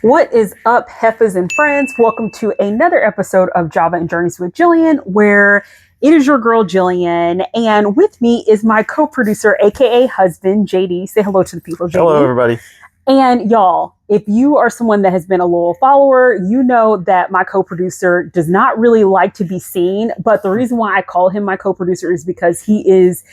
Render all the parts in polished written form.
What is up, Heifas and friends? Welcome to another episode of Java and Journeys with Jillian, where it is your girl, Jillian. And with me is my co-producer, aka husband, JD. Say hello to the people, JD. Hello, everybody. And y'all, if you are someone that has been a loyal follower, you know that my co-producer does not really like to be seen. But the reason why I call him my co-producer is because he is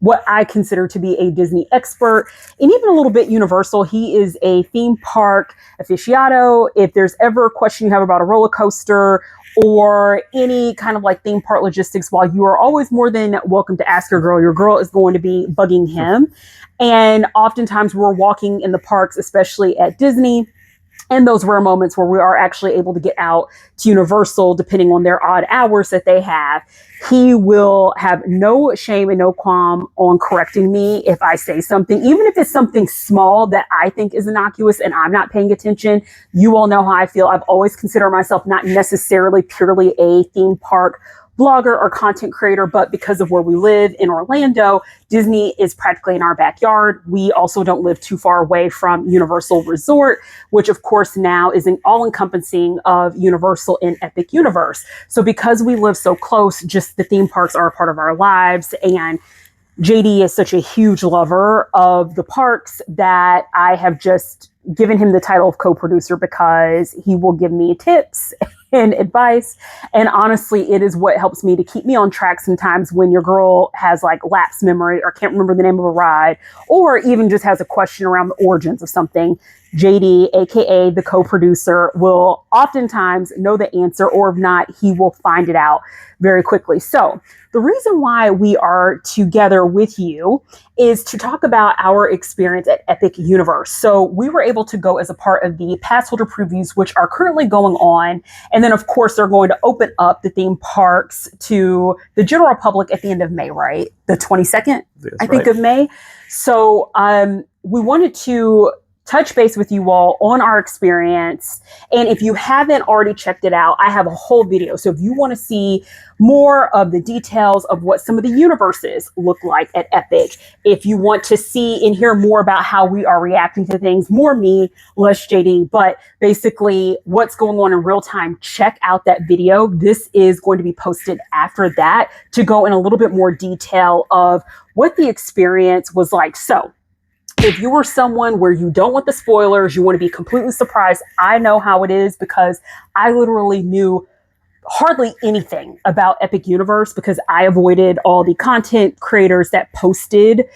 what I consider to be a Disney expert and even a little bit Universal. He is a theme park aficionado. If there's ever a question you have about a roller coaster or any kind of like theme park logistics, while you are always more than welcome to ask your girl is going to be bugging him. And oftentimes we're walking in the parks, especially at Disney, and those rare moments where we are actually able to get out to Universal, depending on their odd hours that they have. He will have no shame and no qualm on correcting me if I say something, even if it's something small that I think is innocuous and I'm not paying attention. You all know how I feel. I've always considered myself not necessarily purely a theme park blogger or content creator, but because of where we live in Orlando, Disney is practically in our backyard. We also don't live too far away from Universal Resort, which of course now is an all-encompassing of Universal and Epic Universe. So because we live so close, just the theme parks are a part of our lives. And JD is such a huge lover of the parks that I have just given him the title of co-producer because he will give me tips and advice. And honestly, it is what helps me to keep me on track sometimes when your girl has like lapse memory or can't remember the name of a ride, or even just has a question around the origins of something. JD, aka the co-producer, will oftentimes know the answer, or if not, he will find it out very quickly. So the reason why we are together with you is to talk about our experience at Epic Universe. So we were able to go as a part of the pass holder previews, which are currently going on. And then, of course, they're going to open up the theme parks to the general public at the end of May, right? The 22nd, I think, of May. So we wanted to touch base with you all on our experience. And if you haven't already checked it out, I have a whole video. So if you want to see more of the details of what some of the universes look like at Epic, if you want to see and hear more about how we are reacting to things, more me, less JD, but basically what's going on in real time, check out that video. This is going to be posted after that to go in a little bit more detail of what the experience was like. So if you were someone where you don't want the spoilers, you want to be completely surprised, I know how it is because I literally knew hardly anything about Epic Universe because I avoided all the content creators that posted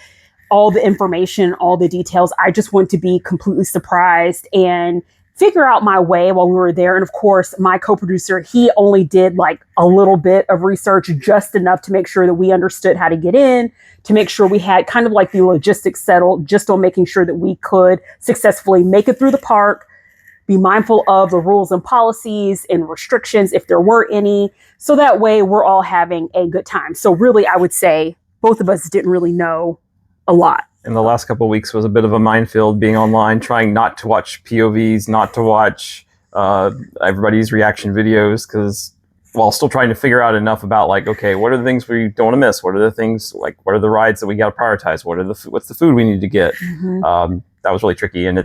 all the information, all the details. I just wanted to be completely surprised and figure out my way while we were there. And of course, my co-producer, he only did like a little bit of research, just enough to make sure that we understood how to get in, to make sure we had kind of like the logistics settled, just on making sure that we could successfully make it through the park, be mindful of the rules and policies and restrictions if there were any. So that way we're all having a good time. So really, I would say both of us didn't really know a lot. And the last couple of weeks was a bit of a minefield being online, trying not to watch POVs, not to watch everybody's reaction videos, because while still trying to figure out enough about like, okay, what are the things we don't want to miss? What are the things like, what are the rides that we got to prioritize? What's the food we need to get? Mm-hmm. That was really tricky, and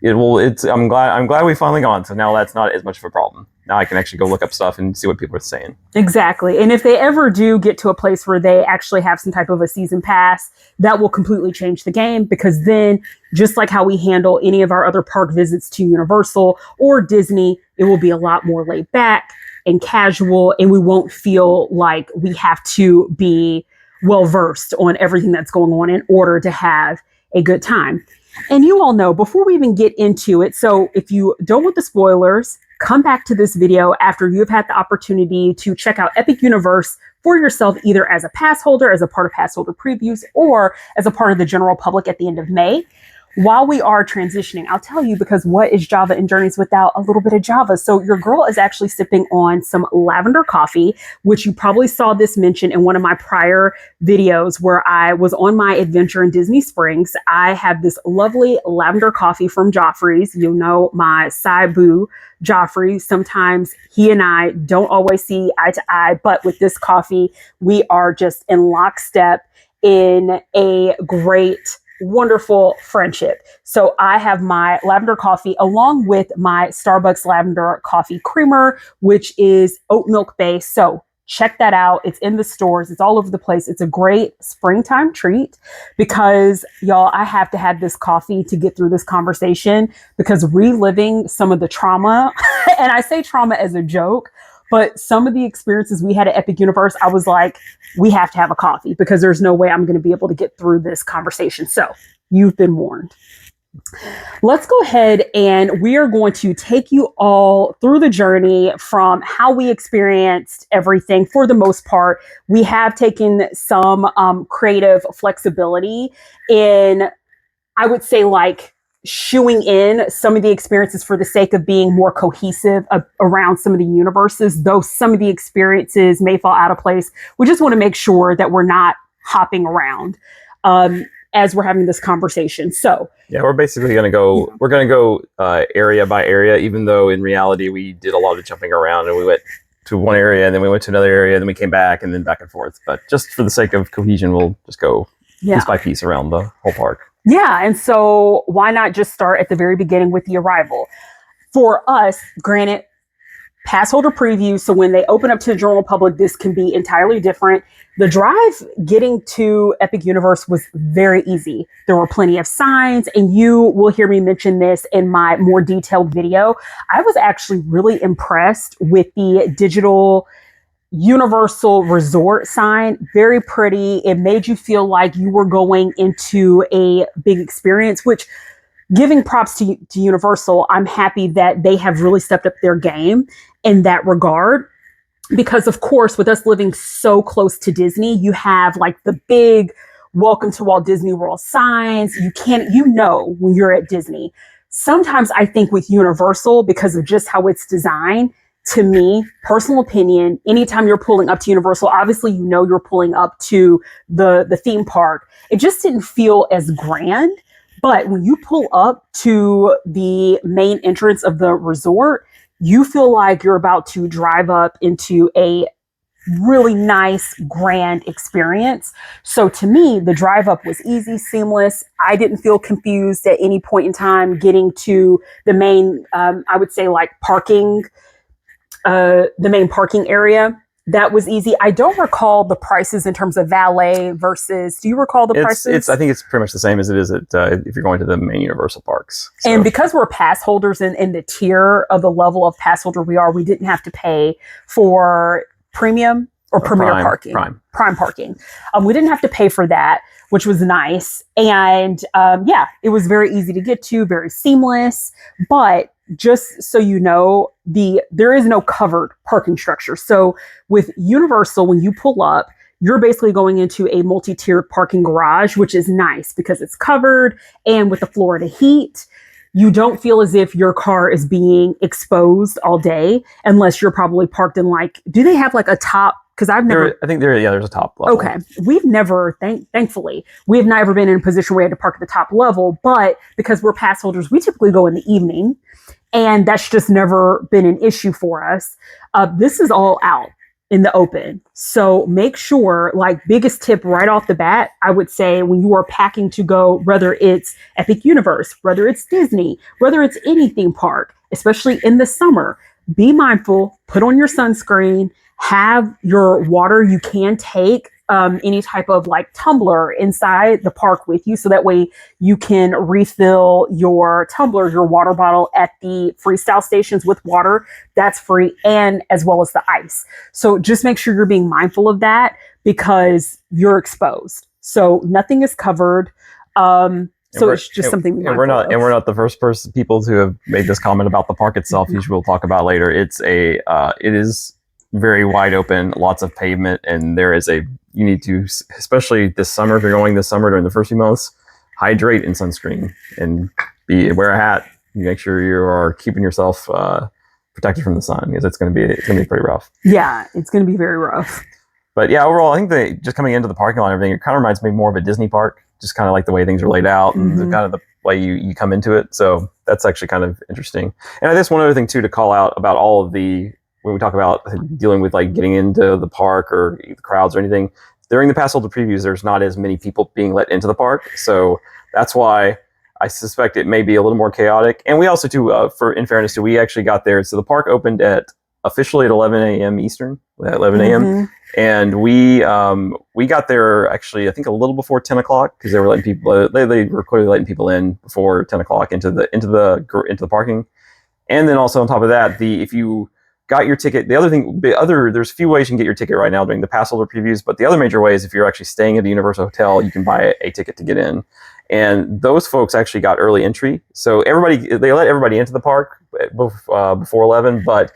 I'm glad we finally gone. So now that's not as much of a problem. Now I can actually go look up stuff and see what people are saying. Exactly. And if they ever do get to a place where they actually have some type of a season pass, that will completely change the game, because then just like how we handle any of our other park visits to Universal or Disney, it will be a lot more laid back and casual, and we won't feel like we have to be well versed on everything that's going on in order to have a good time. And you all know, before we even get into it, so if you don't want the spoilers, come back to this video after you've had the opportunity to check out Epic Universe for yourself, either as a pass holder, as a part of pass holder previews, or as a part of the general public at the end of May. While we are transitioning, I'll tell you, because what is Java and Journeys without a little bit of Java? So your girl is actually sipping on some lavender coffee, which you probably saw this mentioned in one of my prior videos where I was on my adventure in Disney Springs. I have this lovely lavender coffee from Joffrey's. You know, my side boo, Joffrey. Sometimes he and I don't always see eye to eye, but with this coffee, we are just in lockstep in a great wonderful friendship. So I have my lavender coffee along with my Starbucks lavender coffee creamer, which is oat milk based. So check that out. It's in the stores. It's all over the place. It's a great springtime treat because y'all, I have to have this coffee to get through this conversation because reliving some of the trauma, and I say trauma as a joke, but some of the experiences we had at Epic Universe, I was like, we have to have a coffee because there's no way I'm going to be able to get through this conversation. So you've been warned. Let's go ahead and we are going to take you all through the journey from how we experienced everything. For the most part, we have taken some creative flexibility in, I would say, like shoeing in some of the experiences for the sake of being more cohesive around some of the universes, though some of the experiences may fall out of place. We just want to make sure that we're not hopping around. As we're having this conversation. So yeah, we're basically going to go, we're going to go area by area, even though in reality we did a lot of jumping around and we went to one area and then we went to another area and then we came back and then back and forth. But just for the sake of cohesion, we'll just go piece by piece around the whole park. Yeah. And so why not just start at the very beginning with the arrival? For us, granted, pass holder preview. So when they open up to the general public, this can be entirely different. The drive getting to Epic Universe was very easy. There were plenty of signs, and you will hear me mention this in my more detailed video. I was actually really impressed with the digital Universal Resort sign. Very pretty. It made you feel like you were going into a big experience, which, giving props to Universal, I'm happy that they have really stepped up their game in that regard. Because of course, with us living so close to Disney, you have like the big welcome to Walt Disney World signs. You know, when you're at Disney. Sometimes I think with Universal, because of just how it's designed, to me, personal opinion, anytime you're pulling up to Universal, obviously, you know, you're pulling up to the theme park. It just didn't feel as grand. But when you pull up to the main entrance of the resort, you feel like you're about to drive up into a really nice, grand experience. So to me, the drive up was easy, seamless. I didn't feel confused at any point in time getting to the main, I would say like parking, the main parking area. That was easy. I don't recall the prices in terms of valet versus. Do you recall the prices? I think it's pretty much the same as it is at if you're going to the main Universal parks. So. And because we're pass holders in the tier of the level of pass holder we are, we didn't have to pay for premium or premier parking, prime parking. We didn't have to pay for that, which was nice. And yeah, it was very easy to get to, very seamless. But just so you know, there is no covered parking structure. So with Universal, when you pull up, you're basically going into a multi-tiered parking garage, which is nice because it's covered. And with the Florida heat, you don't feel as if your car is being exposed all day, unless you're probably parked in like, do they have like a top? Because I've never. I think there's a top level. Okay. We've never, thankfully, we have never been in a position where we had to park at the top level. But because we're pass holders, we typically go in the evening. And that's just never been an issue for us. This is all out in the open. So make sure, like, biggest tip right off the bat, I would say when you are packing to go, whether it's Epic Universe, whether it's Disney, whether it's any theme park, especially in the summer, be mindful, put on your sunscreen, have your water. You can take any type of like tumbler inside the park with you. So that way you can refill your tumbler, your water bottle at the freestyle stations with water. That's free, and as well as the ice. So just make sure you're being mindful of that because you're exposed. So nothing is covered. So it's just something we we're not the first people to have made this comment about the park itself. Mm-hmm. We'll talk about later. It is very wide open, lots of pavement, and you need to, especially this summer, if you're going this summer during the first few months, hydrate and sunscreen and wear a hat. Make sure you are keeping yourself protected from the sun because it's going to be pretty rough. Yeah, it's going to be very rough. But yeah, overall, I think just coming into the parking lot and everything, it kind of reminds me more of a Disney park, just kind of like the way things are laid out and kind of the way you come into it. So that's actually kind of interesting. And I guess one other thing too to call out about all of when we talk about dealing with like getting into the park or the crowds or anything, during the pass holder previews, there's not as many people being let into the park. So that's why I suspect it may be a little more chaotic. And we also, too, in fairness, we actually got there. So the park opened officially at 11 a.m. Eastern, at 11 a.m. Mm-hmm. And we got there actually, I think a little before 10 o'clock because they were letting people. They were clearly letting people in before 10 o'clock into the parking. And then also on top of that, if you got your ticket, there's a few ways you can get your ticket right now during the pass holder previews. But the other major way is if you're actually staying at a Universal hotel, you can buy a ticket to get in. And those folks actually got early entry. So they let everybody into the park before 11, but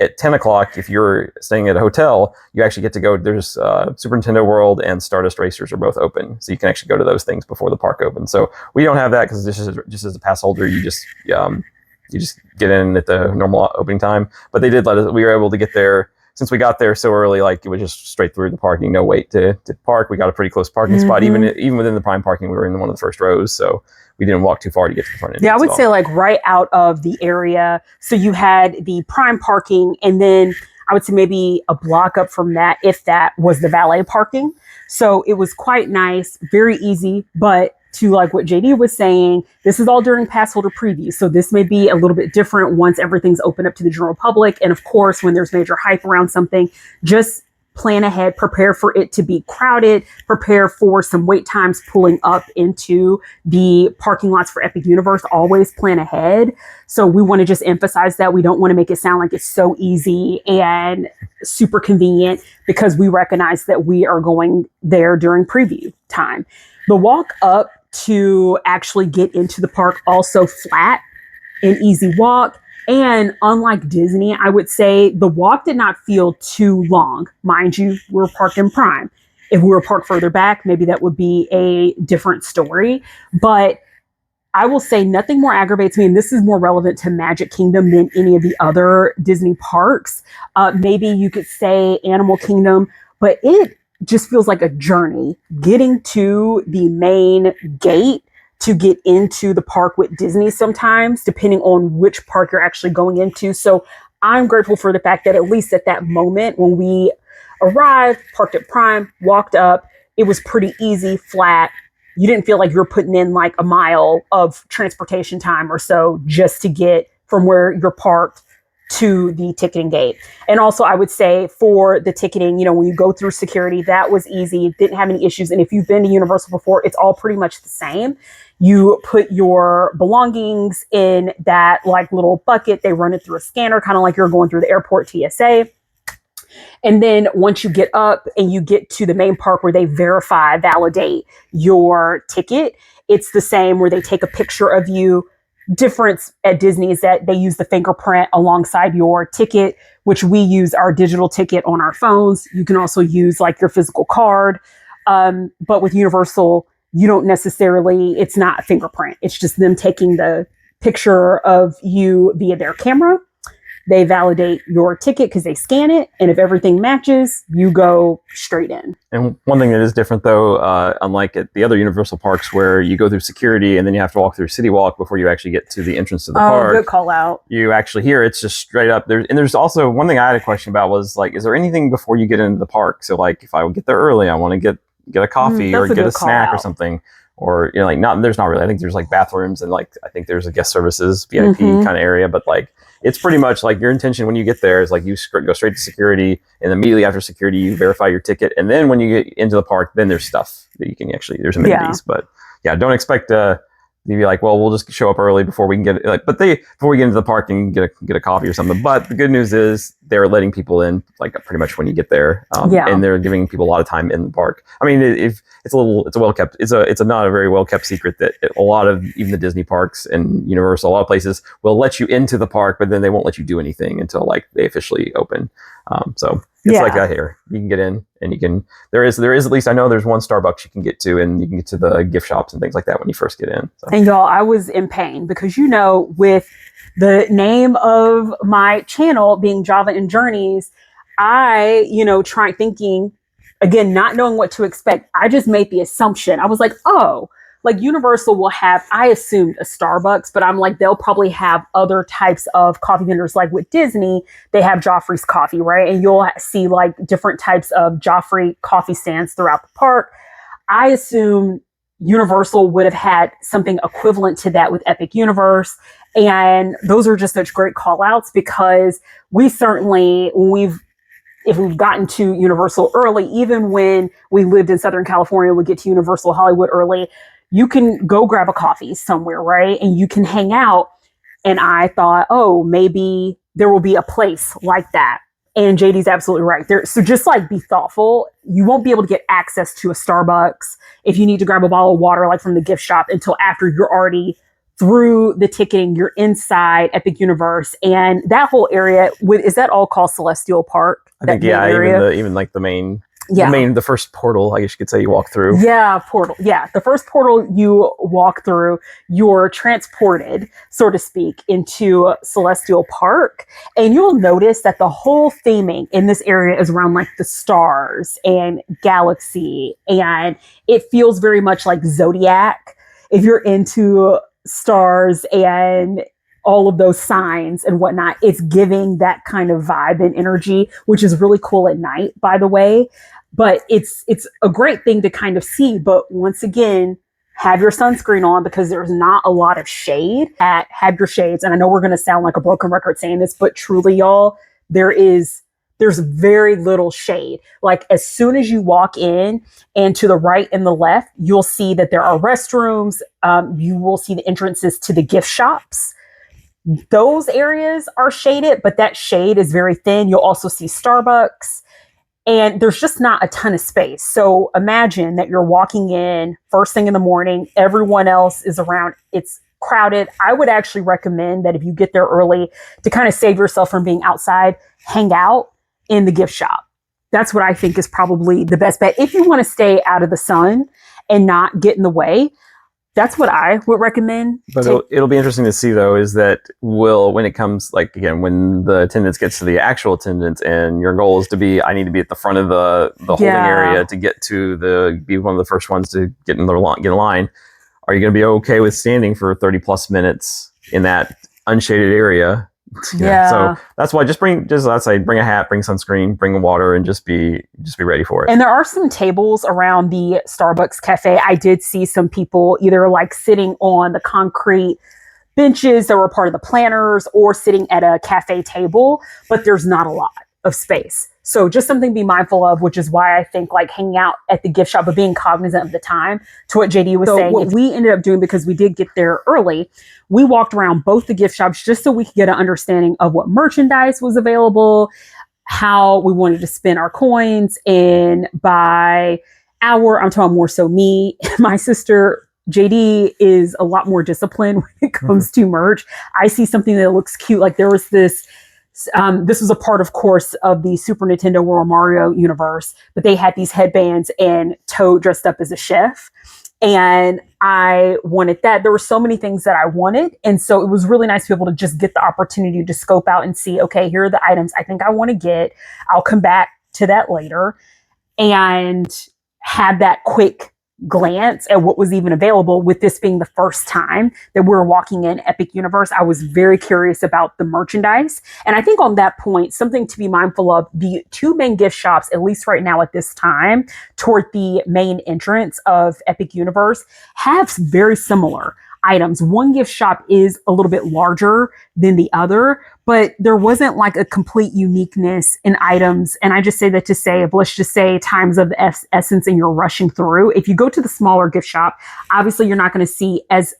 at 10 o'clock, if you're staying at a hotel, you actually get to go. There's Super Nintendo World and Stardust Racers are both open. So you can actually go to those things before the park opens. So we don't have that because just as a pass holder, you just get in at the normal opening time. But they did let us, we were able to get there. Since we got there so early, like it was just straight through the parking, no wait to park. We got a pretty close parking spot. Even within the prime parking, we were in one of the first rows. So we didn't walk too far to get to the front end. Yeah, I would say like right out of the area. So you had the prime parking, and then I would say maybe a block up from that, if that was the valet parking. So it was quite nice, very easy. But to like what JD was saying, this is all during pass holder preview. So this may be a little bit different once everything's open up to the general public. And of course, when there's major hype around something, just plan ahead, prepare for it to be crowded, prepare for some wait times pulling up into the parking lots for Epic Universe. Always plan ahead. So we want to just emphasize that. We don't want to make it sound like it's so easy and super convenient, because we recognize that we are going there during preview time. The walk up to actually get into the park also flat, an easy walk. And unlike Disney, I would say the walk did not feel too long. Mind you, we're parked in Prime. If we were parked further back, maybe that would be a different story. But I will say nothing more aggravates me, and this is more relevant to Magic Kingdom than any of the other Disney parks. Maybe you could say Animal Kingdom, but it just feels like a journey getting to the main gate to get into the park with Disney sometimes, depending on which park you're actually going into. So I'm grateful for the fact that at least at that moment when we arrived, parked at Prime, walked up, it was pretty easy, flat. You didn't feel like you were putting in like a mile of transportation time or so just to get from where you're parked to the ticketing gate. And also I would say for the ticketing, when you go through security, that was easy, didn't have any issues. And if you've been to Universal before, it's all pretty much the same. You put your belongings in that like little bucket. They run it through a scanner, kind of like you're going through the airport TSA. And then once you get up and you get to the main park where they validate your ticket, it's the same where they take a picture of you. Difference at Disney is that they use the fingerprint alongside your ticket, which we use our digital ticket on our phones. You can also use like your physical card. But with Universal, you don't necessarily, it's not a fingerprint. It's just them taking the picture of you via their camera. They validate your ticket because they scan it. And if everything matches, you go straight in. And one thing that is different, though, unlike at the other Universal parks where you go through security and then you have to walk through City Walk before you actually get to the entrance to the park. Good call out. You actually here, it's just straight up. There's also one thing I had a question about was like, is there anything before you get into the park? So like if I would get there early, I want to get a coffee or get a snack or something. Or, there's not really. I think there's like bathrooms and like, I think there's a guest services VIP kind of area, but like, it's pretty much like your intention when you get there is like you go straight to security, and immediately after security, you verify your ticket. And then when you get into the park, then there's stuff that you can there's amenities. Yeah. But yeah, don't expect to be like, well, we'll just show up early before we can get before we get into the park and get a coffee or something. But the good news is they're letting people in like pretty much when you get there. And they're giving people a lot of time in the park. I mean, if it's a not a very well kept secret that a lot of even the Disney parks and Universal, a lot of places will let you into the park, but then they won't let you do anything until like they officially open. So it's like that here. You can get in and there is at least I know there's one Starbucks you can get to, and you can get to the gift shops and things like that when you first get in. So. And y'all, I was in pain because, with the name of my channel being Java and Journeys, I, trying thinking, again, not knowing what to expect. I just made the assumption. I was like, oh, like Universal will have, I assumed a Starbucks, but I'm like, they'll probably have other types of coffee vendors. Like with Disney, they have Joffrey's coffee, right? And you'll see like different types of Joffrey coffee stands throughout the park. I assume Universal would have had something equivalent to that with Epic Universe. And those are just such great call outs because we certainly, if we've gotten to Universal early, even when we lived in Southern California, we get to Universal Hollywood early, you can go grab a coffee somewhere, right? And you can hang out. And I thought, oh, maybe there will be a place like that. And JD's absolutely right there. So just like be thoughtful. You won't be able to get access to a Starbucks if you need to grab a bottle of water, like from the gift shop, until after you're already through the ticketing, you're inside Epic Universe. And that whole area, is that all called Celestial Park? I think, yeah, even like the main, the first portal, I guess you could say, you walk through. Yeah, portal. Yeah, the first portal you walk through, you're transported, so to speak, into Celestial Park. And you'll notice that the whole theming in this area is around like the stars and galaxy. And it feels very much like Zodiac. If you're into stars and all of those signs and whatnot, it's giving that kind of vibe and energy, which is really cool at night, by the way. But it's a great thing to kind of see. But once again, have your sunscreen on because there's not a lot of shade. Have your shades. And I know we're going to sound like a broken record saying this, but truly, y'all, there's very little shade. Like as soon as you walk in and to the right and the left, you'll see that there are restrooms. You will see the entrances to the gift shops. Those areas are shaded, but that shade is very thin. You'll also see Starbucks. And there's just not a ton of space. So imagine that you're walking in first thing in the morning, everyone else is around, it's crowded. I would actually recommend that if you get there early to kind of save yourself from being outside, hang out in the gift shop. That's what I think is probably the best bet. If you want to stay out of the sun and not get in the way, that's what I would recommend. But it'll be interesting to see, though, is that when it comes, like, again, when the attendance gets to the actual attendance and your goal is to be, I need to be at the front of the holding area to get to be one of the first ones to get in line. Are you going to be okay with standing for 30 plus minutes in that unshaded area? Yeah. So that's why bring a hat, bring sunscreen, bring water, and just be ready for it. And there are some tables around the Starbucks cafe. I did see some people either like sitting on the concrete benches that were part of the planners or sitting at a cafe table, but there's not a lot of space. So just something to be mindful of, which is why I think like hanging out at the gift shop, but being cognizant of the time, to what JD was saying. What we ended up doing, because we did get there early, we walked around both the gift shops just so we could get an understanding of what merchandise was available, how we wanted to spend our coins. And by I'm talking more so me, my sister, JD is a lot more disciplined when it comes to merch. I see something that looks cute. Like there was this was a part, of course, of the Super Nintendo World Mario universe, but they had these headbands and Toad dressed up as a chef. And I wanted that. There were so many things that I wanted. And so it was really nice to be able to just get the opportunity to scope out and see, okay, here are the items I think I want to get. I'll come back to that later and have that quick glance at what was even available. With this being the first time that we were walking in Epic Universe, I was very curious about the merchandise. And I think on that point, something to be mindful of, the two main gift shops, at least right now at this time, toward the main entrance of Epic Universe, have very similar items. One gift shop is a little bit larger than the other, but there wasn't like a complete uniqueness in items. And I just say that to say, let's just say times of the essence and you're rushing through. If you go to the smaller gift shop, obviously you're not going to see as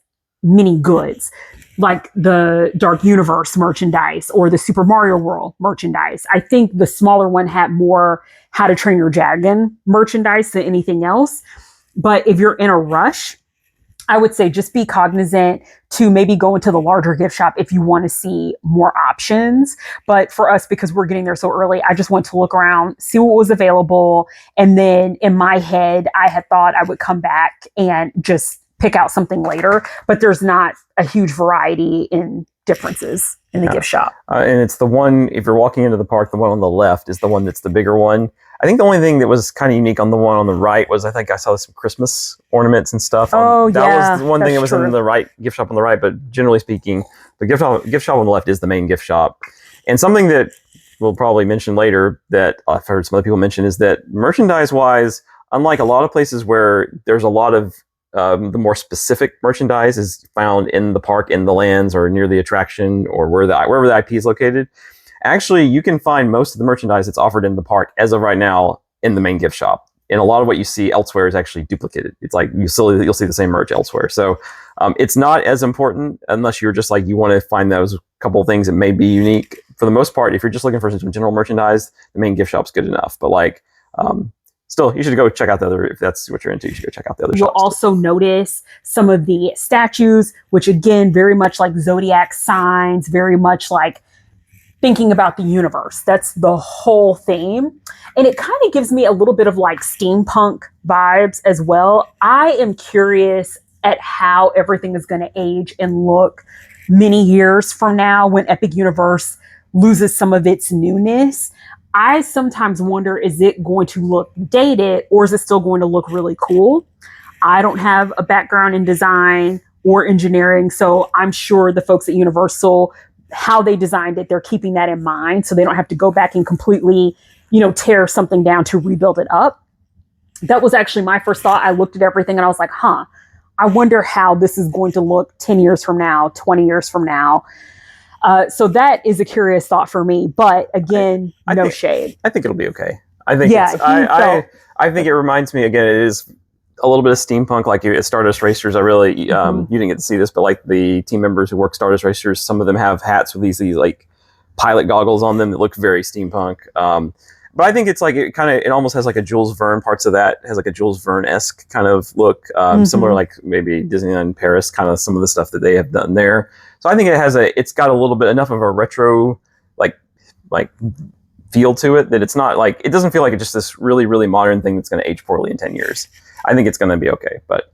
many goods like the Dark Universe merchandise or the Super Mario World merchandise. I think the smaller one had more How to Train Your Dragon merchandise than anything else. But if you're in a rush, I would say just be cognizant to maybe go into the larger gift shop if you want to see more options. But for us, because we're getting there so early, I just want to look around, see what was available. And then in my head, I had thought I would come back and just pick out something later. But there's not a huge variety in differences in the gift shop. And it's the one, if you're walking into the park, the one on the left is the one that's the bigger one. I think the only thing that was kind of unique on the one on the right was I think I saw some Christmas ornaments and stuff. That was the one thing that was in the right gift shop on the right. But generally speaking, the gift shop on the left is the main gift shop. And something that we'll probably mention later that I've heard some other people mention is that merchandise-wise, unlike a lot of places where there's a lot of the more specific merchandise is found in the park, in the lands, or near the attraction, or wherever the IP is located. Actually, you can find most of the merchandise that's offered in the park as of right now in the main gift shop. And a lot of what you see elsewhere is actually duplicated. It's like you'll see the same merch elsewhere. So it's not as important unless you're just like you want to find those couple of things that may be unique. For the most part, if you're just looking for some general merchandise, the main gift shop's good enough. But like, still, you should go check out the other, if that's what you're into, you should go check out the other shops. You'll also notice some of the statues, which again, very much like zodiac signs, very much like thinking about the universe. That's the whole theme. And it kind of gives me a little bit of like steampunk vibes as well. I am curious at how everything is going to age and look many years from now when Epic Universe loses some of its newness. I sometimes wonder, is it going to look dated or is it still going to look really cool? I don't have a background in design or engineering, so I'm sure the folks at Universal, how they designed it, they're keeping that in mind so they don't have to go back and completely, tear something down to rebuild it up. That was actually my first thought. I looked at everything and I was like, I wonder how this is going to look 10 years from now, 20 years from now. So that is a curious thought for me. But again, no shade. I think it'll be okay. I think I think it reminds me, again, it is a little bit of steampunk, like at Stardust Racers. I really, you didn't get to see this, but like the team members who work Stardust Racers, some of them have hats with these like pilot goggles on them that look very steampunk. But I think it's like, it almost has like a Jules Verne, parts of that has like a Jules Verne-esque kind of look, similar like maybe Disneyland Paris, kind of some of the stuff that they have done there. So I think it's got a little bit enough of a retro, like feel to it that it's not like, it doesn't feel like it's just this really, really modern thing that's going to age poorly in 10 years. I think it's going to be okay, but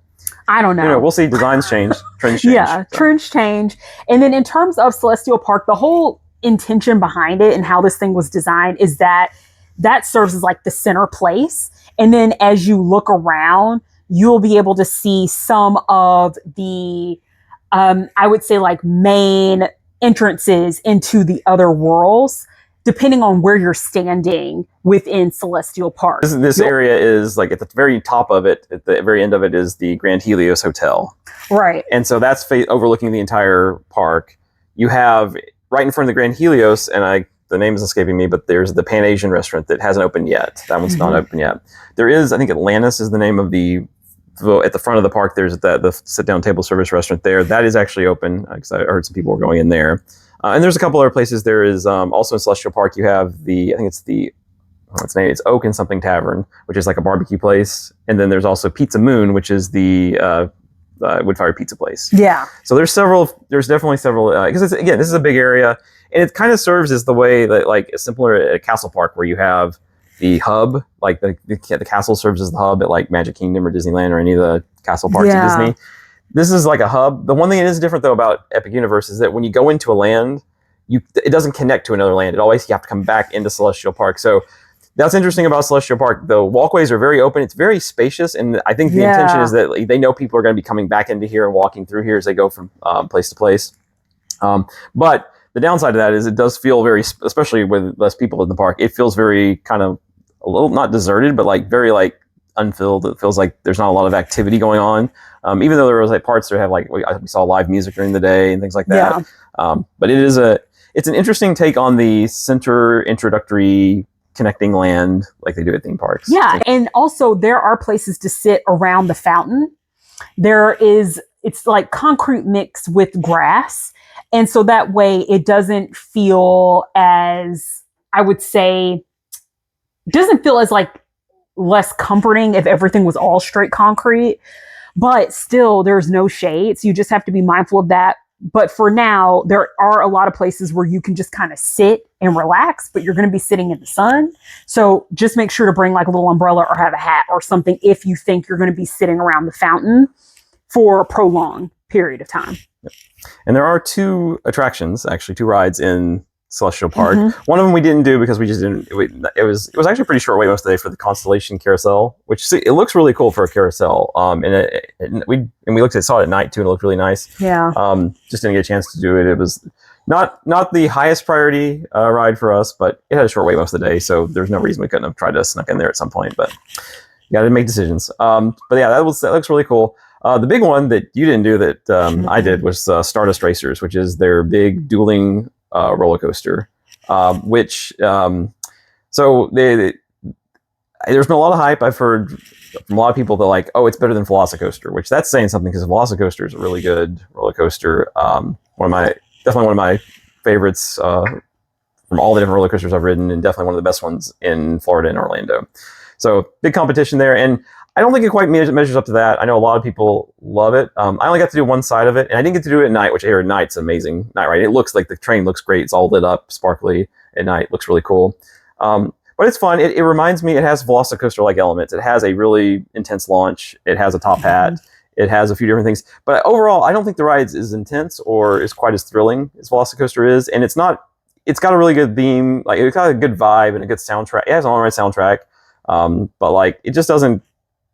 I don't know. We'll see. Designs change, trends change. Yeah, so. Trends change. And then in terms of Celestial Park, the whole intention behind it and how this thing was designed is that serves as like the center place. And then as you look around, you'll be able to see some of the, I would say like main entrances into the other worlds, depending on where you're standing within Celestial Park. This area is like at the very top of it, at the very end of it is the Grand Helios Hotel. Right. And so that's overlooking the entire park. You have right in front of the Grand Helios, and the name is escaping me, but there's the Pan Asian restaurant that hasn't opened yet. That one's not open yet. There is, I think Atlantis is the name of at the front of the park, there's the sit-down table service restaurant there. That is actually open, because I heard some people were going in there. And there's a couple other places. There is also in Celestial Park, you have it's Oak and Something Tavern, which is like a barbecue place. And then there's also Pizza Moon, which is the wood-fired pizza place. Yeah. So there's definitely several, because this is a big area, and it kind of serves as the way that like similar at Castle Park, where you have the hub, like the castle serves as the hub at like Magic Kingdom or Disneyland or any of the castle parks at Disney. This is like a hub. The one thing that is different though about Epic Universe is that when you go into a land, it doesn't connect to another land. You have to come back into Celestial Park. So that's interesting about Celestial Park. The walkways are very open. It's very spacious, and I think the intention is that they know people are going to be coming back into here and walking through here as they go from place to place. But the downside of that is it does feel very, especially with less people in the park, it feels very kind of a little, not deserted, but like very like unfilled. It feels like there's not a lot of activity going on. Even though there was like parts that have like, we saw live music during the day and things like that. But it's an interesting take on the center introductory connecting land like they do at theme parks. Yeah. And also there are places to sit around the fountain. It's like concrete mixed with grass. And so that way it doesn't feel as, I would say, doesn't feel as like less comforting if everything was all straight concrete, but still there's no shade. So you just have to be mindful of that. But for now, there are a lot of places where you can just kind of sit and relax, but you're going to be sitting in the sun. So just make sure to bring like a little umbrella or have a hat or something if you think you're going to be sitting around the fountain for a prolonged period of time. And there are two attractions, actually two rides in Celestial Park. One of them we didn't do because we just didn't. It was actually a pretty short wait most of the day for the Constellation Carousel, which it looks really cool for a carousel. And we saw it at night too, and it looked really nice. Yeah. Just didn't get a chance to do it. It was not the highest priority ride for us, but it had a short wait most of the day, so there's no reason we couldn't have tried to snuck in there at some point. But you got to make decisions. But yeah, that looks really cool. The big one that you didn't do that I did was Stardust Racers, which is their big dueling roller coaster. So there's been a lot of hype. I've heard from a lot of people that like, oh, it's better than Velocicoaster, which that's saying something because Velocicoaster is a really good roller coaster. Definitely one of my favorites from all the different roller coasters I've ridden, and definitely one of the best ones in Florida and Orlando. So big competition there, and I don't think it quite measures up to that. I know a lot of people love it. I only got to do one side of it, and I didn't get to do it at night, which I hear at night's amazing night ride. It looks like the train looks great. It's all lit up, sparkly at night. Looks really cool. But it's fun. It reminds me, it has Velocicoaster-like elements. It has a really intense launch. It has a top hat. It has a few different things. But overall, I don't think the ride is intense or is quite as thrilling as Velocicoaster is. And it's got a really good theme. Like, it's got a good vibe and a good soundtrack. It has an all-right soundtrack. But like, it just doesn't,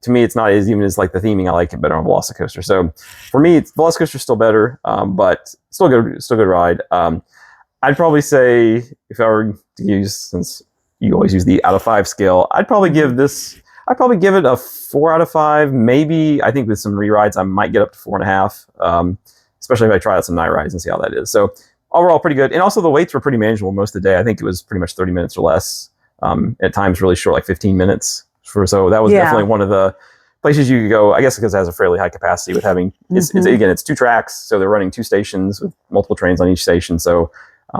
to me, it's not even as like the theming. I like it better on Velocicoaster. So for me, Velocicoaster's still better, but still good ride. I'd probably say, if I were to use, since you always use the out of 5 scale, I'd probably give it a 4 out of 5. Maybe, I think with some re-rides, I might get up to 4.5, especially if I try out some night rides and see how that is. So overall, pretty good. And also the waits were pretty manageable most of the day. I think it was pretty much 30 minutes or less. At times really short, like 15 minutes. So that was definitely one of the places you could go, I guess, because it has a fairly high capacity with having, it's 2 tracks. So they're running 2 stations with multiple trains on each station. So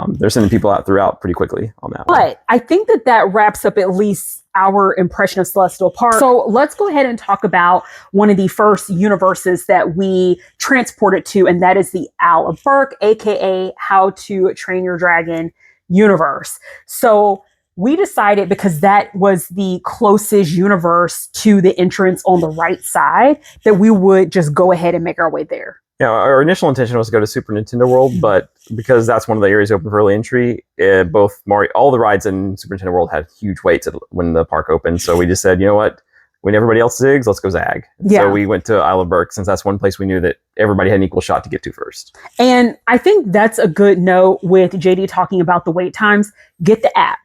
they're sending people out throughout pretty quickly on that one. But I think that wraps up at least our impression of Celestial Park. So let's go ahead and talk about one of the first universes that we transported to, and that is the Isle of Berk, aka How to Train Your Dragon universe. So we decided, because that was the closest universe to the entrance on the right side, that we would just go ahead and make our way there. Yeah, our initial intention was to go to Super Nintendo World, but because that's one of the areas open for early entry, all the rides in Super Nintendo World had huge waits when the park opened. So we just said, you know what? When everybody else zigs, let's go zag. Yeah. So we went to Isle of Berk, since that's one place we knew that everybody had an equal shot to get to first. And I think that's a good note with JD talking about the wait times. Get the app.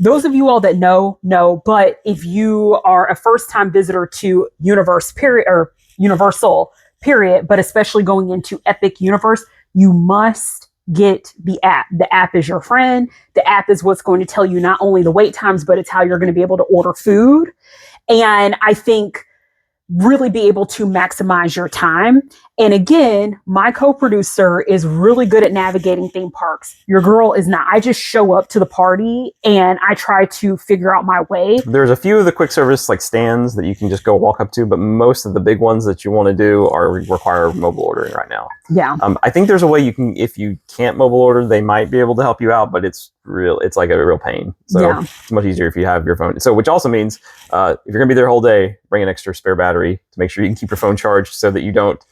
Those of you all that know, but if you are a first-time visitor to Universal period, but especially going into Epic Universe, you must get the app. The app is your friend. The app is what's going to tell you not only the wait times, but it's how you're going to be able to order food. And I think really be able to maximize your time. And again, my co-producer is really good at navigating theme parks. Your girl is not. I just show up to the party and I try to figure out my way. There's a few of the quick service like stands that you can just go walk up to, but most of the big ones that you want to do require mobile ordering right now. Yeah. I think there's a way you can, if you can't mobile order, they might be able to help you out, but it's like a real pain. So it's much easier if you have your phone. So which also means if you're gonna be there a whole day, bring an extra spare battery to make sure you can keep your phone charged so that you don't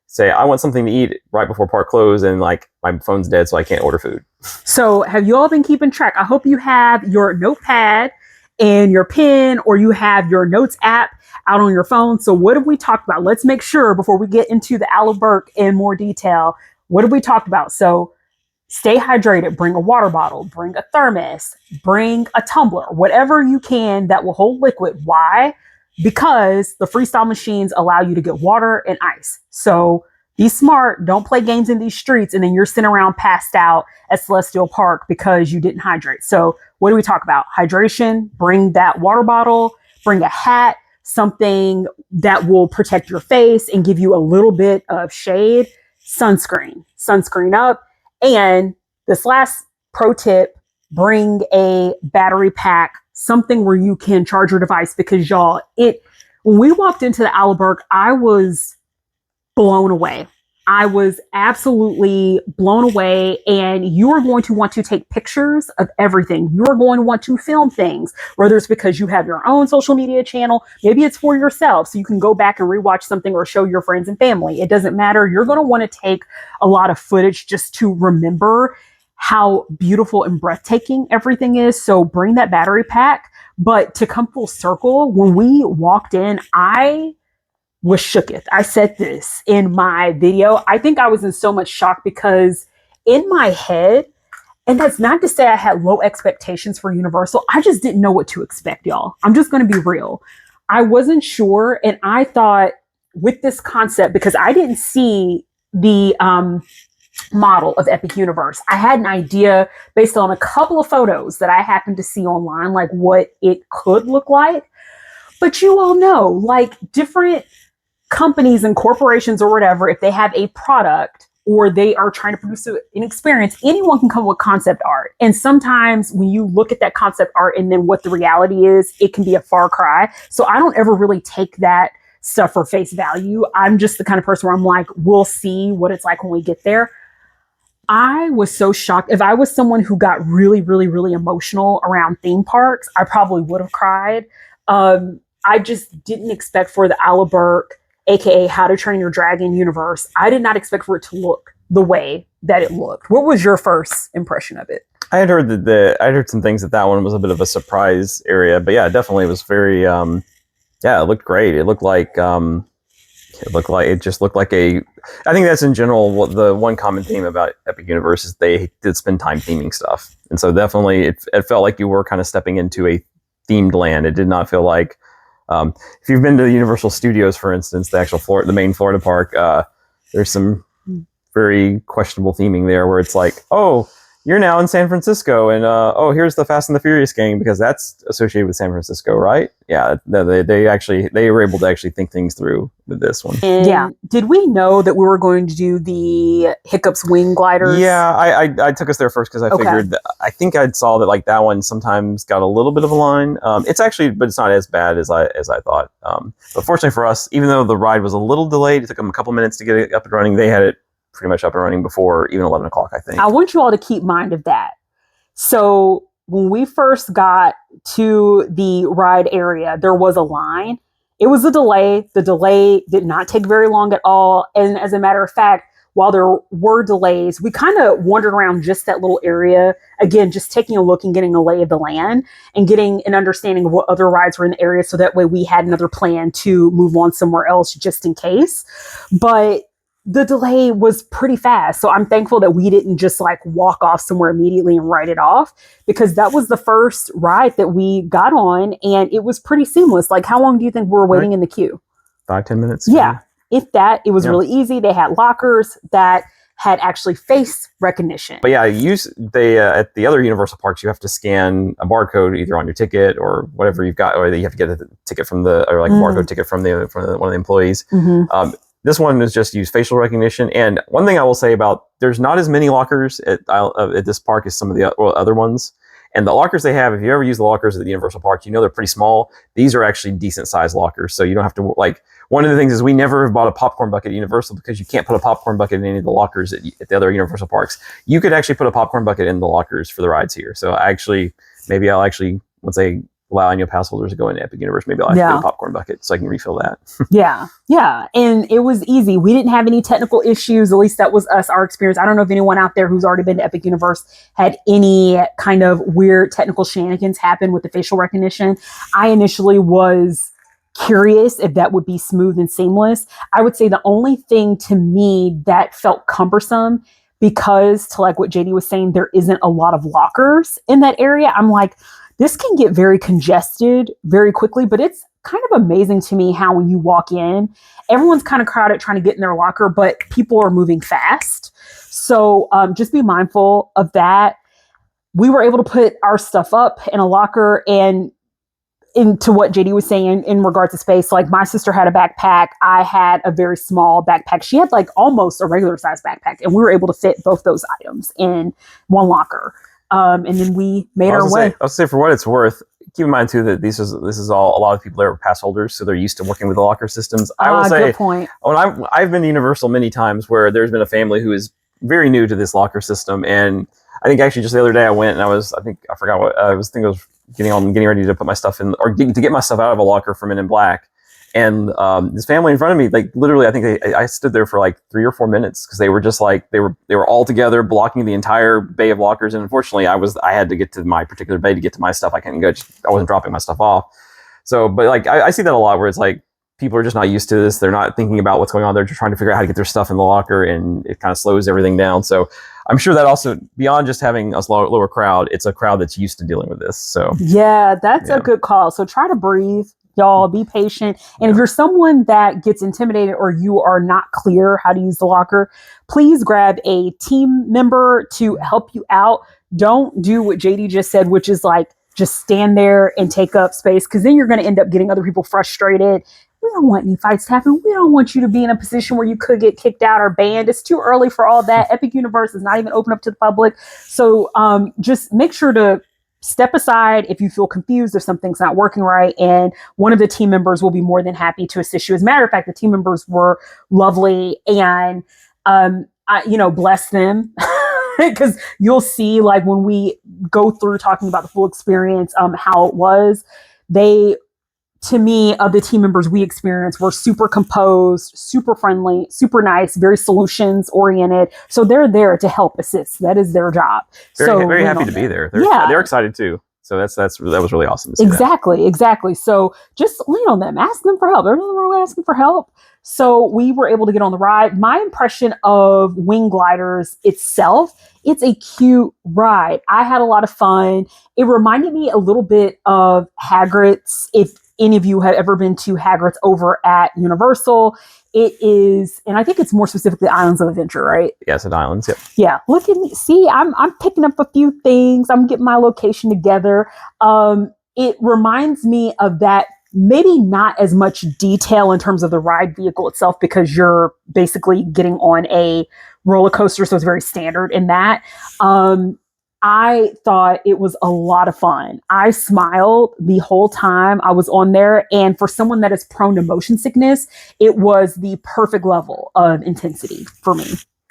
say, I want something to eat right before park close and like my phone's dead so I can't order food. So have you all been keeping track? I hope you have your notepad and your pen, or you have your notes app out on your phone. So what have we talked about? Let's make sure before we get into the Isle of Berk in more detail, what have we talked about? So stay hydrated, bring a water bottle, bring a thermos, bring a tumbler, whatever you can that will hold liquid. Why? Because the freestyle machines allow you to get water and ice. So be smart. Don't play games in these streets and then you're sitting around passed out at Celestial Park because you didn't hydrate. So what do we talk about? Hydration, bring that water bottle, bring a hat, something that will protect your face and give you a little bit of shade, sunscreen up. And this last pro tip, bring a battery pack, something where you can charge your device, because y'all, when we walked into the Isle of Berk, I was blown away. I was absolutely blown away. And you are going to want to take pictures of everything. You are going to want to film things, whether it's because you have your own social media channel, maybe it's for yourself, so you can go back and rewatch something or show your friends and family. It doesn't matter. You're going to want to take a lot of footage just to remember how beautiful and breathtaking everything is. So bring that battery pack. But to come full circle, when we walked in, I was shooketh. I said this in my video. I think I was in so much shock because in my head, and that's not to say I had low expectations for Universal. I just didn't know what to expect, y'all. I'm just going to be real. I wasn't sure. And I thought with this concept, because I didn't see the model of Epic Universe, I had an idea based on a couple of photos that I happened to see online, like what it could look like. But you all know, like different companies and corporations or whatever, if they have a product or they are trying to produce an experience, anyone can come with concept art. And sometimes when you look at that concept art and then what the reality is, it can be a far cry. So I don't ever really take that stuff for face value. I'm just the kind of person where I'm like, we'll see what it's like when we get there. I was so shocked. If I was someone who got really, really, really emotional around theme parks, I probably would have cried. I just didn't expect for the Alaberk, aka How to Train Your Dragon universe, I did not expect for it to look the way that it looked. What was your first impression of it? I had heard I heard some things that one was a bit of a surprise area, but yeah, definitely was very yeah, it looked great. It looked like it just looked like a. I think that's in general what the one common theme about Epic Universe is they did spend time theming stuff, and so definitely it felt like you were kind of stepping into a themed land. It did not feel like. If you've been to the Universal Studios, for instance, the main Florida park, there's some very questionable theming there where it's like, oh, you're now in San Francisco, and oh, here's the Fast and the Furious gang because that's associated with San Francisco, right? Yeah, they were able to actually think things through with this one. And yeah, did we know that we were going to do the Hiccups wing gliders? Yeah, I took us there first because I figured I think I saw that like that one sometimes got a little bit of a line. It's actually, but it's not as bad as I thought. But fortunately for us, even though the ride was a little delayed, it took them a couple minutes to get it up and running. They had it pretty much up and running before even 11 o'clock, I think. I want you all to keep mind of that. So when we first got to the ride area, there was a line. It was a delay. The delay did not take very long at all. And as a matter of fact, while there were delays, we kind of wandered around just that little area. Again, just taking a look and getting a lay of the land and getting an understanding of what other rides were in the area. So that way we had another plan to move on somewhere else just in case. But the delay was pretty fast. So I'm thankful that we didn't just like walk off somewhere immediately and write it off, because that was the first ride that we got on and it was pretty seamless. Like, how long do you think we were waiting in the queue? 5-10 minutes. Yeah. If that, it was really easy. They had lockers that had actually face recognition. But yeah, at the other Universal parks, you have to scan a barcode either on your ticket or whatever you've got, or you have to get a ticket from a barcode ticket from one of the employees. Mm-hmm. This one is just use facial recognition. And one thing I will say about, there's not as many lockers at this park as some of the other ones. And the lockers they have, if you ever use the lockers at the Universal Park, you know they're pretty small. These are actually decent sized lockers. So you don't have to, like, one of the things is we never have bought a popcorn bucket at Universal because you can't put a popcorn bucket in any of the lockers at the other Universal parks. You could actually put a popcorn bucket in the lockers for the rides here. So maybe I'll actually, once they allow annual pass holders to go into Epic Universe, maybe I'll have to get a popcorn bucket so I can refill that. Yeah. And it was easy. We didn't have any technical issues. At least that was our experience. I don't know if anyone out there who's already been to Epic Universe had any kind of weird technical shenanigans happen with the facial recognition. I initially was curious if that would be smooth and seamless. I would say the only thing to me that felt cumbersome, because to like what JD was saying, there isn't a lot of lockers in that area. I'm like, this can get very congested very quickly, but it's kind of amazing to me how when you walk in, everyone's kind of crowded trying to get in their locker, but people are moving fast. So just be mindful of that. We were able to put our stuff up in a locker, and into what JD was saying in regards to space, like my sister had a backpack. I had a very small backpack. She had like almost a regular size backpack, and we were able to fit both those items in one locker. And then we made our way. I'll say for what it's worth, keep in mind too that this is all, a lot of people there are pass holders, so they're used to working with the locker systems. I will say, good point. When I've been to Universal many times where there's been a family who is very new to this locker system, and I think actually just the other day I went and I forgot what I was getting ready to put my stuff in, or to get my stuff out of a locker from Men in Black. And this family in front of me, like literally, I think I stood there for like 3 or 4 minutes because they were just like they were all together blocking the entire bay of lockers. And unfortunately, I had to get to my particular bay to get to my stuff. I wasn't dropping my stuff off. So, but like I see that a lot where it's like people are just not used to this. They're not thinking about what's going on. They're just trying to figure out how to get their stuff in the locker, and it kind of slows everything down. So I'm sure that also, beyond just having a lower crowd, it's a crowd that's used to dealing with this. So yeah, that's a good call. So try to breathe, y'all. Be patient. And if you're someone that gets intimidated or you are not clear how to use the locker, please grab a team member to help you out. Don't do what JD just said, which is like just stand there and take up space, because then you're going to end up getting other people frustrated. We don't want any fights to happen. We don't want you to be in a position where you could get kicked out or banned. It's too early for all that. Epic Universe is not even open up to the public. So just make sure to step aside if you feel confused, if something's not working right. And one of the team members will be more than happy to assist you. As a matter of fact, the team members were lovely, and bless them. Because you'll see, like, when we go through talking about the full experience, how it was, to me, of the team members we experienced, were super composed, super friendly, super nice, very solutions oriented. So they're there to help assist. That is their job. Very happy to be there. They're excited too. So that was really awesome to see. Exactly. So just lean on them, ask them for help. There's nothing wrong with asking for help. So we were able to get on the ride. My impression of Wing Gliders itself, it's a cute ride. I had a lot of fun. It reminded me a little bit of Hagrid's. If any of you have ever been to Hagrid's over at Universal, it is, and I think it's more specifically Islands of Adventure, right? Yes, at Islands, yep. Yeah, look at me. See, I'm picking up a few things. I'm getting my location together. It reminds me of that. Maybe not as much detail in terms of the ride vehicle itself, because you're basically getting on a roller coaster, so it's very standard in that. I thought it was a lot of fun. I smiled the whole time I was on there, and for someone that is prone to motion sickness, it was the perfect level of intensity for me.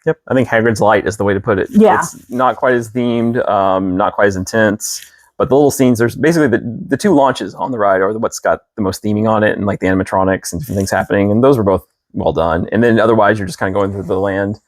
Yep, I think Hagrid's Light is the way to put it. Yeah. It's not quite as themed, not quite as intense. But the little scenes, there's basically the 2 launches on the ride are what's got the most theming on it, and like the animatronics and different things happening. And those were both well done. And then otherwise, you're just kind of going through the land.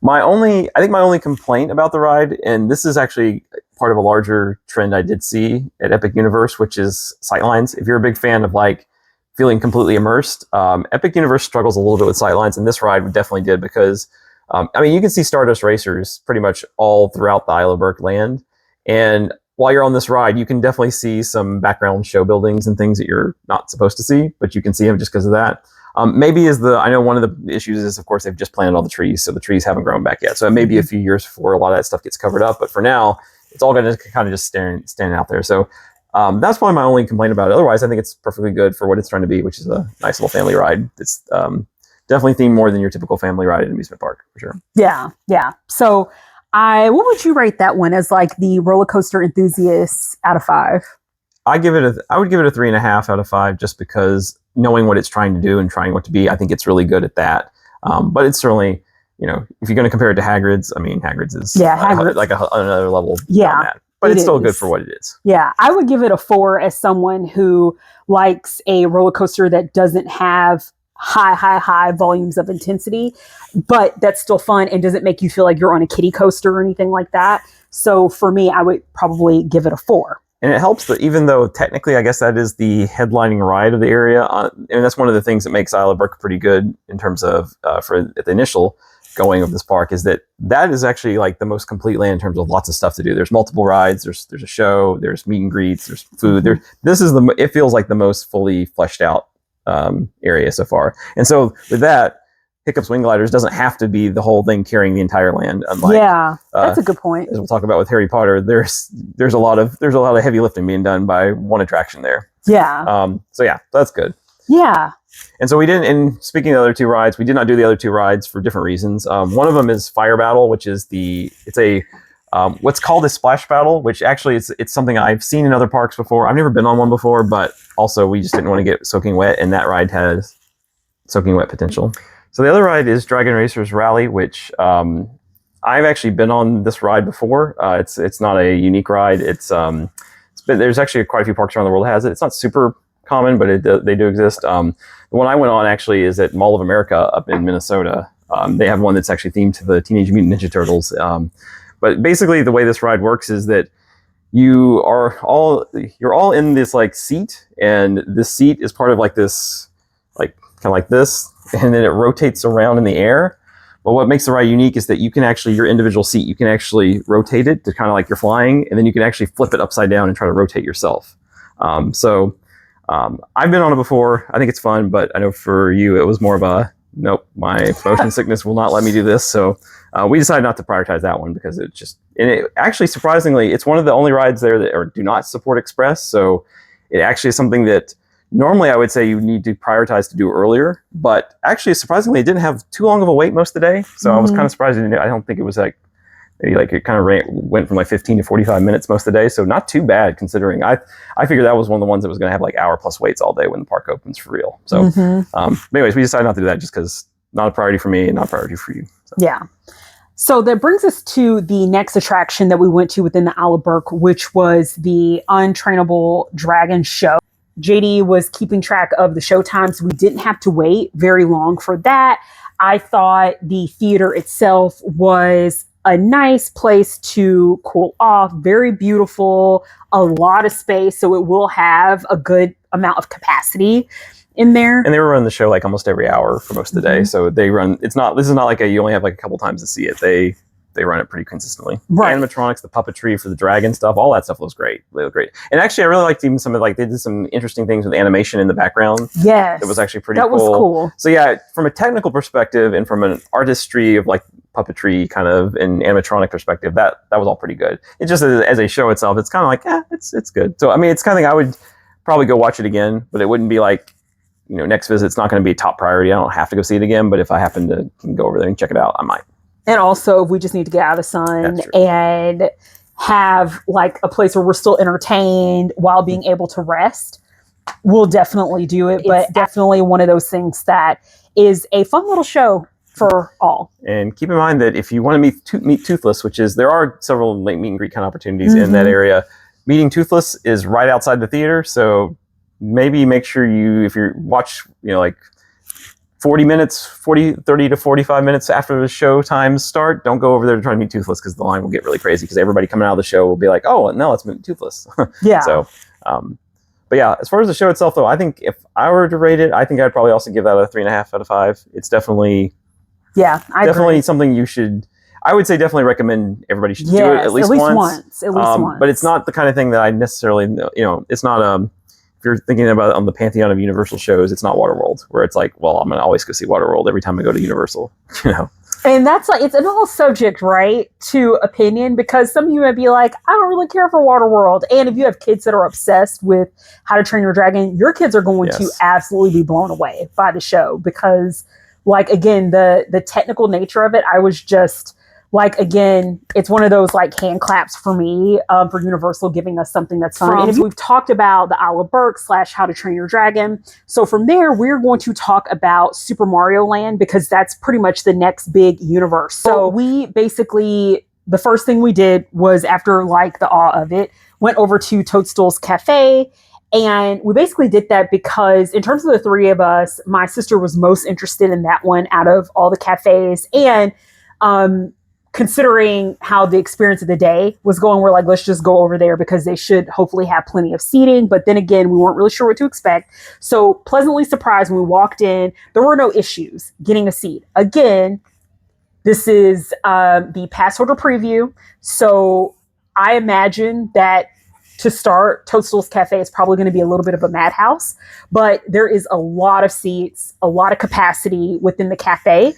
My only complaint about the ride, and this is actually part of a larger trend I did see at Epic Universe, which is sightlines. If you're a big fan of like feeling completely immersed, Epic Universe struggles a little bit with sightlines, and this ride definitely did, because you can see Stardust Racers pretty much all throughout the Isle of Berk land. And while you're on this ride, you can definitely see some background show buildings and things that you're not supposed to see, but you can see them just because of that. I know one of the issues is, of course, they've just planted all the trees, so the trees haven't grown back yet. So it may be a few years before a lot of that stuff gets covered up, but for now, it's all going to kind of just stand out there. So that's probably my only complaint about it. Otherwise, I think it's perfectly good for what it's trying to be, which is a nice little family ride. It's definitely themed more than your typical family ride at an amusement park, for sure. Yeah. So what would you rate that one as, like, the roller coaster enthusiasts out of 5? I would give it a 3.5 out of 5, just because knowing what it's trying to do and trying what to be, I think it's really good at that. But it's certainly, if you're going to compare it to Hagrid's, Hagrid's is like another level beyond that. But it's still good for what it is. Yeah, I would give it a 4 as someone who likes a roller coaster that doesn't have high volumes of intensity, but that's still fun and doesn't make you feel like you're on a kiddie coaster or anything like that. So for me, I would probably give it a 4. And it helps that even though technically, I guess that is the headlining ride of the area, and that's one of the things that makes Isle of Berk pretty good in terms of for the initial going of this park, is that is actually like the most complete land in terms of lots of stuff to do. There's multiple rides, there's a show, there's meet and greets, there's food. It feels like the most fully fleshed out area so far. And so with that, Hiccup's Wing Gliders doesn't have to be the whole thing carrying the entire land. Unlike, that's a good point. As we'll talk about with Harry Potter, there's a lot of heavy lifting being done by one attraction there. Yeah. So that's good. Yeah. And so we didn't. And speaking of the other 2 rides, we did not do the other 2 rides for different reasons. One of them is Fire Battle, which is it's a what's called a splash battle, which actually it's something I've seen in other parks before. I've never been on one before, but also we just didn't want to get soaking wet, and that ride has soaking wet potential. So the other ride is Dragon Racers Rally, which I've actually been on this ride before. It's not a unique ride. There's actually quite a few parks around the world that has it. It's not super common, but they do exist. The one I went on actually is at Mall of America up in Minnesota. They have one that's actually themed to the Teenage Mutant Ninja Turtles. But basically, the way this ride works is that you're all in this like seat, and this seat is part of like this, like kind of like this, and then it rotates around in the air. But what makes the ride unique is that you can actually, your individual seat, you can actually rotate it to kind of like you're flying, and then you can actually flip it upside down and try to rotate yourself. I've been on it before. I think it's fun, but I know for you, it was more of a, nope, my motion sickness will not let me do this. So we decided not to prioritize that one because actually, surprisingly, it's one of the only rides there that do not support Express. So it actually is something that normally I would say you need to prioritize to do earlier, but actually, surprisingly, it didn't have too long of a wait most of the day. So I was kind of surprised. I don't think it was like, maybe like it kind of went from like 15 to 45 minutes most of the day. So not too bad considering. I figured that was one of the ones that was going to have like hour plus waits all day when the park opens for real. So but anyways, we decided not to do that just because not a priority for me and not a priority for you. So. Yeah. So that brings us to the next attraction that we went to within the Isle of Berk, which was the Untrainable Dragon Show. JD was keeping track of the show times. We didn't have to wait very long for that. I thought the theater itself was a nice place to cool off, very beautiful, a lot of space. So it will have a good amount of capacity in there. And they were running the show like almost every hour for most of the day. So this is not like you only have like a couple times to see it. They run it pretty consistently. Right. Animatronics, the puppetry for the dragon stuff, all that stuff looks great. They look great. And actually, I really liked even some of they did some interesting things with animation in the background. Yes. It was actually pretty cool. That was cool. So yeah, from a technical perspective and from an artistry of like puppetry kind of and animatronic perspective, that was all pretty good. It just as a show itself, it's kind of like, it's good. So I mean, it's kind of thing I would probably go watch it again, but it wouldn't be like, next visit, it's not going to be a top priority. I don't have to go see it again, but if I happen to go over there and check it out, I might. And also, if we just need to get out of the sun and have like a place where we're still entertained while being able to rest, we'll definitely do it. But definitely one of those things that is a fun little show for all. And keep in mind that if you want to meet Toothless, there are several like meet and greet kind of opportunities in that area, meeting Toothless is right outside the theater. So maybe make sure if you watch, like 30 to 45 minutes after the show times start, don't go over there to try to meet Toothless because the line will get really crazy because everybody coming out of the show will be like, oh, no, let's meet Toothless. Yeah. So, but yeah, as far as the show itself, though, I think if I were to rate it, I think I'd probably also give that a 3.5 out of 5. It's definitely, agree. Something you should, I would say definitely recommend everybody should do it at least once. At least once. But it's not the kind of thing that I necessarily, it's not, if you're thinking about on the pantheon of Universal shows, it's not Waterworld, where it's like, well, I'm going to always go see Waterworld every time I go to Universal, And that's like, it's an all subject, right, to opinion, because some of you might be like, I don't really care for Waterworld. And if you have kids that are obsessed with How to Train Your Dragon, your kids are going to absolutely be blown away by the show because, like, again, the technical nature of it, I was just like, again, it's one of those like hand claps for me for Universal giving us something that's fun. And we've talked about the Isle of Berk / How to Train Your Dragon. So from there, we're going to talk about Super Mario Land because that's pretty much the next big universe. So we basically, the first thing we did was after like the awe of it, went over to Toadstool's Cafe. And we basically did that because in terms of the three of us, my sister was most interested in that one out of all the cafes. And considering how the experience of the day was going, we're like, let's just go over there because they should hopefully have plenty of seating. But then again, we weren't really sure what to expect. So pleasantly surprised when we walked in, there were no issues getting a seat. Again, this is the pass holder preview. So I imagine that to start, Toadstool's Cafe is probably going to be a little bit of a madhouse, but there is a lot of seats, a lot of capacity within the cafe.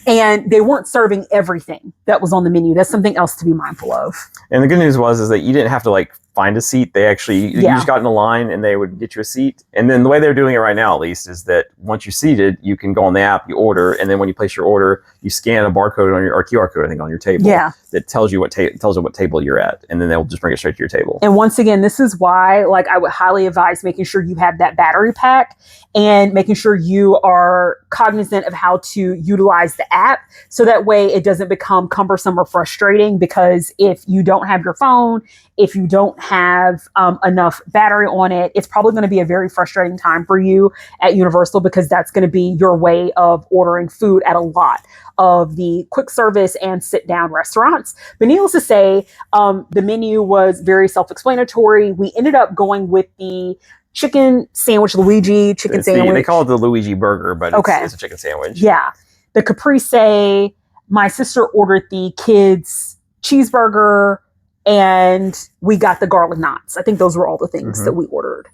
And they weren't serving everything that was on the menu. That's something else to be mindful of. And the good news is that you didn't have to like find a seat. They actually, you just got in a line and they would get you a seat. And then the way they're doing it right now, at least, is that once you're seated, you can go on the app, you order, and then when you place your order, you scan a barcode on or QR code, I think, on your table. Yeah. That tells you what table you're at, and then they'll just bring it straight to your table. And once again, this is why, like, I would highly advise making sure you have that battery pack and making sure you are cognizant of how to utilize the app, so that way it doesn't become cumbersome or frustrating. Because if you don't have your phone, if you don't have enough battery on it, it's probably going to be a very frustrating time for you at Universal, because that's going to be your way of ordering food at a lot of the quick service and sit down restaurants. But needless to say, the menu was very self-explanatory. We ended up going with the chicken sandwich, Luigi chicken sandwich. They call it the Luigi burger, but it's a chicken sandwich. Yeah. The caprese. My sister ordered the kids cheeseburger, and we got the garlic knots. I think those were all the things that we ordered.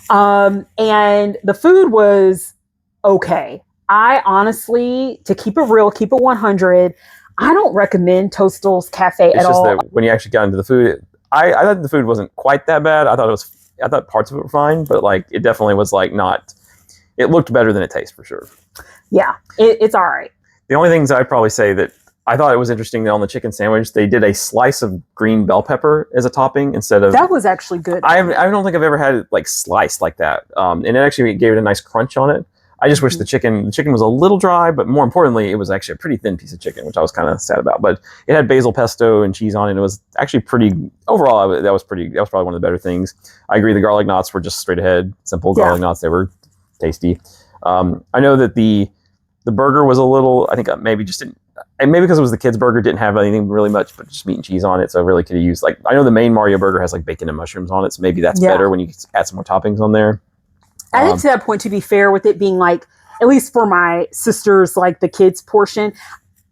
And the food was okay. I honestly, to keep it real, keep it 100, I don't recommend Toadstool's Cafe at all. That when you actually got into the food, I thought the food wasn't quite that bad. I thought parts of it were fine, but like it definitely was like not. It looked better than it tastes for sure. Yeah, it's all right. The only things I'd probably say that I thought it was interesting that on the chicken sandwich they did a slice of green bell pepper as a topping instead of. That was actually good. I don't think I've ever had it like sliced like that, and it actually gave it a nice crunch on it. I just wish the chicken was a little dry, but more importantly, it was actually a pretty thin piece of chicken, which I was kind of sad about. But it had basil pesto and cheese on it. And it was actually pretty, overall, that was probably one of the better things. I agree. The garlic knots were just straight ahead, simple garlic knots. They were tasty. I know that the burger was a little, I think maybe just didn't, and maybe because it was the kids' burger, didn't have anything really much, but just meat and cheese on it. So I really could have used, like, I know the main Mario burger has like bacon and mushrooms on it. So maybe that's better when you add some more toppings on there. I think to that point, to be fair, with it being like, at least for my sister's, like the kids portion,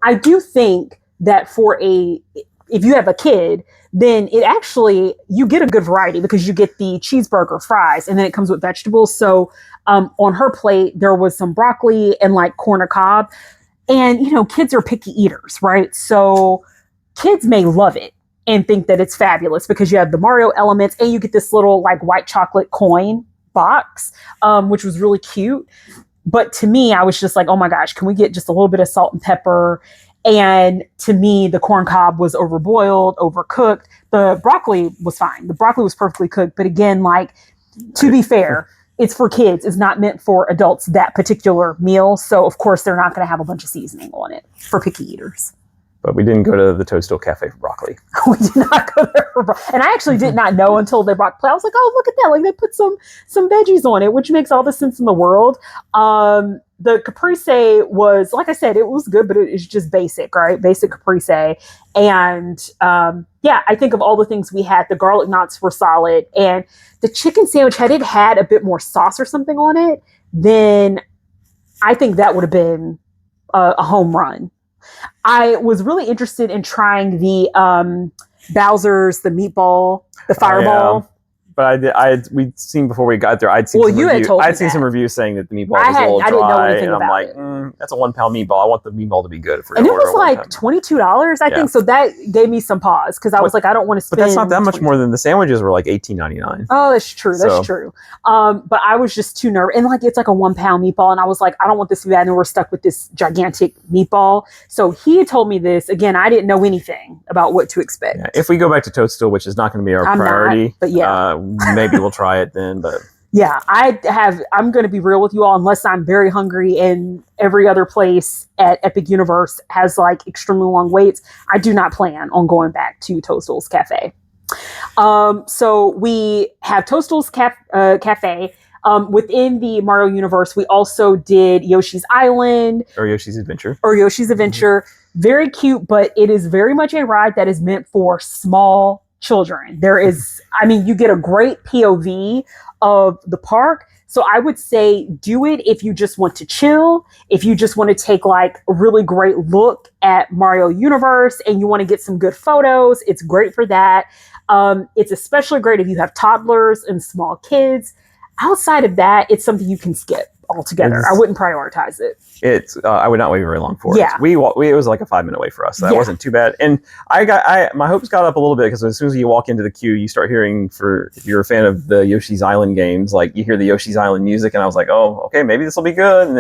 I do think that if you have a kid, then it actually, you get a good variety because you get the cheeseburger, fries, and then it comes with vegetables. So on her plate, there was some broccoli and like corn on cob. And, you know, kids are picky eaters, right? So kids may love it and think that it's fabulous because you have the Mario elements and you get this little like white chocolate coin box, which was really cute. But to me, I was just like, oh my gosh, can we get just a little bit of salt and pepper? And to me, the corn cob was overboiled, overcooked. The broccoli was fine. The broccoli was perfectly cooked. But again, like, to be fair, it's for kids. It's not meant for adults, that particular meal. So, of course, they're not going to have a bunch of seasoning on it for picky eaters. But we didn't go to the Toadstool Cafe for broccoli. We did not go there for broccoli. And I actually did not know until they brought plate. I was like, oh, look at that. Like, they put some veggies on it, which makes all the sense in the world. The caprese was, like I said, it was good, but it's just basic, right? Basic caprese. And I think of all the things we had, the garlic knots were solid. And the chicken sandwich, had it had a bit more sauce or something on it, then I think that would have been a home run. I was really interested in trying the Bowser's, the meatball, the fireball. But we'd seen before we got there. I'd seen some reviews saying that the meatball was a little dry, didn't know anything and I'm about like, it. that's a 1 pound meatball. I want the meatball to be good for. And it was like $22, I think. So that gave me some pause because I was like, I don't want to spend. But that's not that much more than the sandwiches were like $18.99. Oh, that's true. That's true. But I was just too nervous, and like it's like a 1 pound meatball, and I was like, I don't want this to be bad. And we're stuck with this gigantic meatball. So he had told me this again. I didn't know anything about what to expect. Yeah, if we go back to Toadstool, which is not going to be our priority, but maybe we'll try it then. But yeah, I'm going to be real with you all, unless I'm very hungry and every other place at Epic Universe has like extremely long waits, I do not plan on going back to Toadstool's Cafe. So we have Toadstool's Cafe. Within the Mario universe, we also did Yoshi's Island. Or Yoshi's Adventure. Very cute, but it is very much a ride that is meant for small children. You get a great POV of the park. So I would say do it if you just want to chill, if you just want to take like a really great look at Mario Universe and you want to get some good photos. It's great for that. It's especially great if you have toddlers and small kids. Outside of that, it's something you can skip altogether. I wouldn't prioritize it. I would not wait very long for it. It was like a 5-minute wait for us. So that wasn't too bad. And my hopes got up a little bit because as soon as you walk into the queue, you start hearing, if you're a fan of the Yoshi's Island games, like you hear the Yoshi's Island music, and I was like, oh, okay, maybe this will be good. And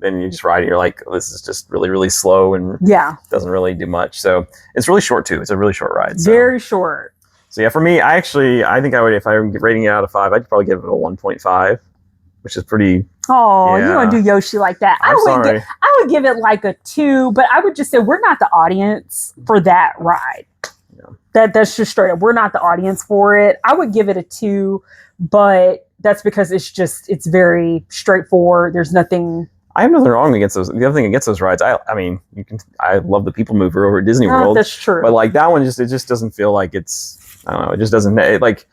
then you just ride it. You're like, this is just really, really slow and doesn't really do much. So it's really short too. It's a really short ride. So. Very short. So yeah, for me, I think I would, if I were rating it out of 5, I'd probably give it a 1.5, which is pretty. Oh, you want to do Yoshi like that? I would give it like a 2, but I would just say we're not the audience for that ride. Yeah. That's just straight up. We're not the audience for it. I would give it a 2, but that's because it's very straightforward. There's nothing. I have nothing wrong against those. The other thing against those rides, I mean, I love the People Mover over at Disney World. That's true. But like that one, it just doesn't feel like it's. I don't know. It just doesn't. Like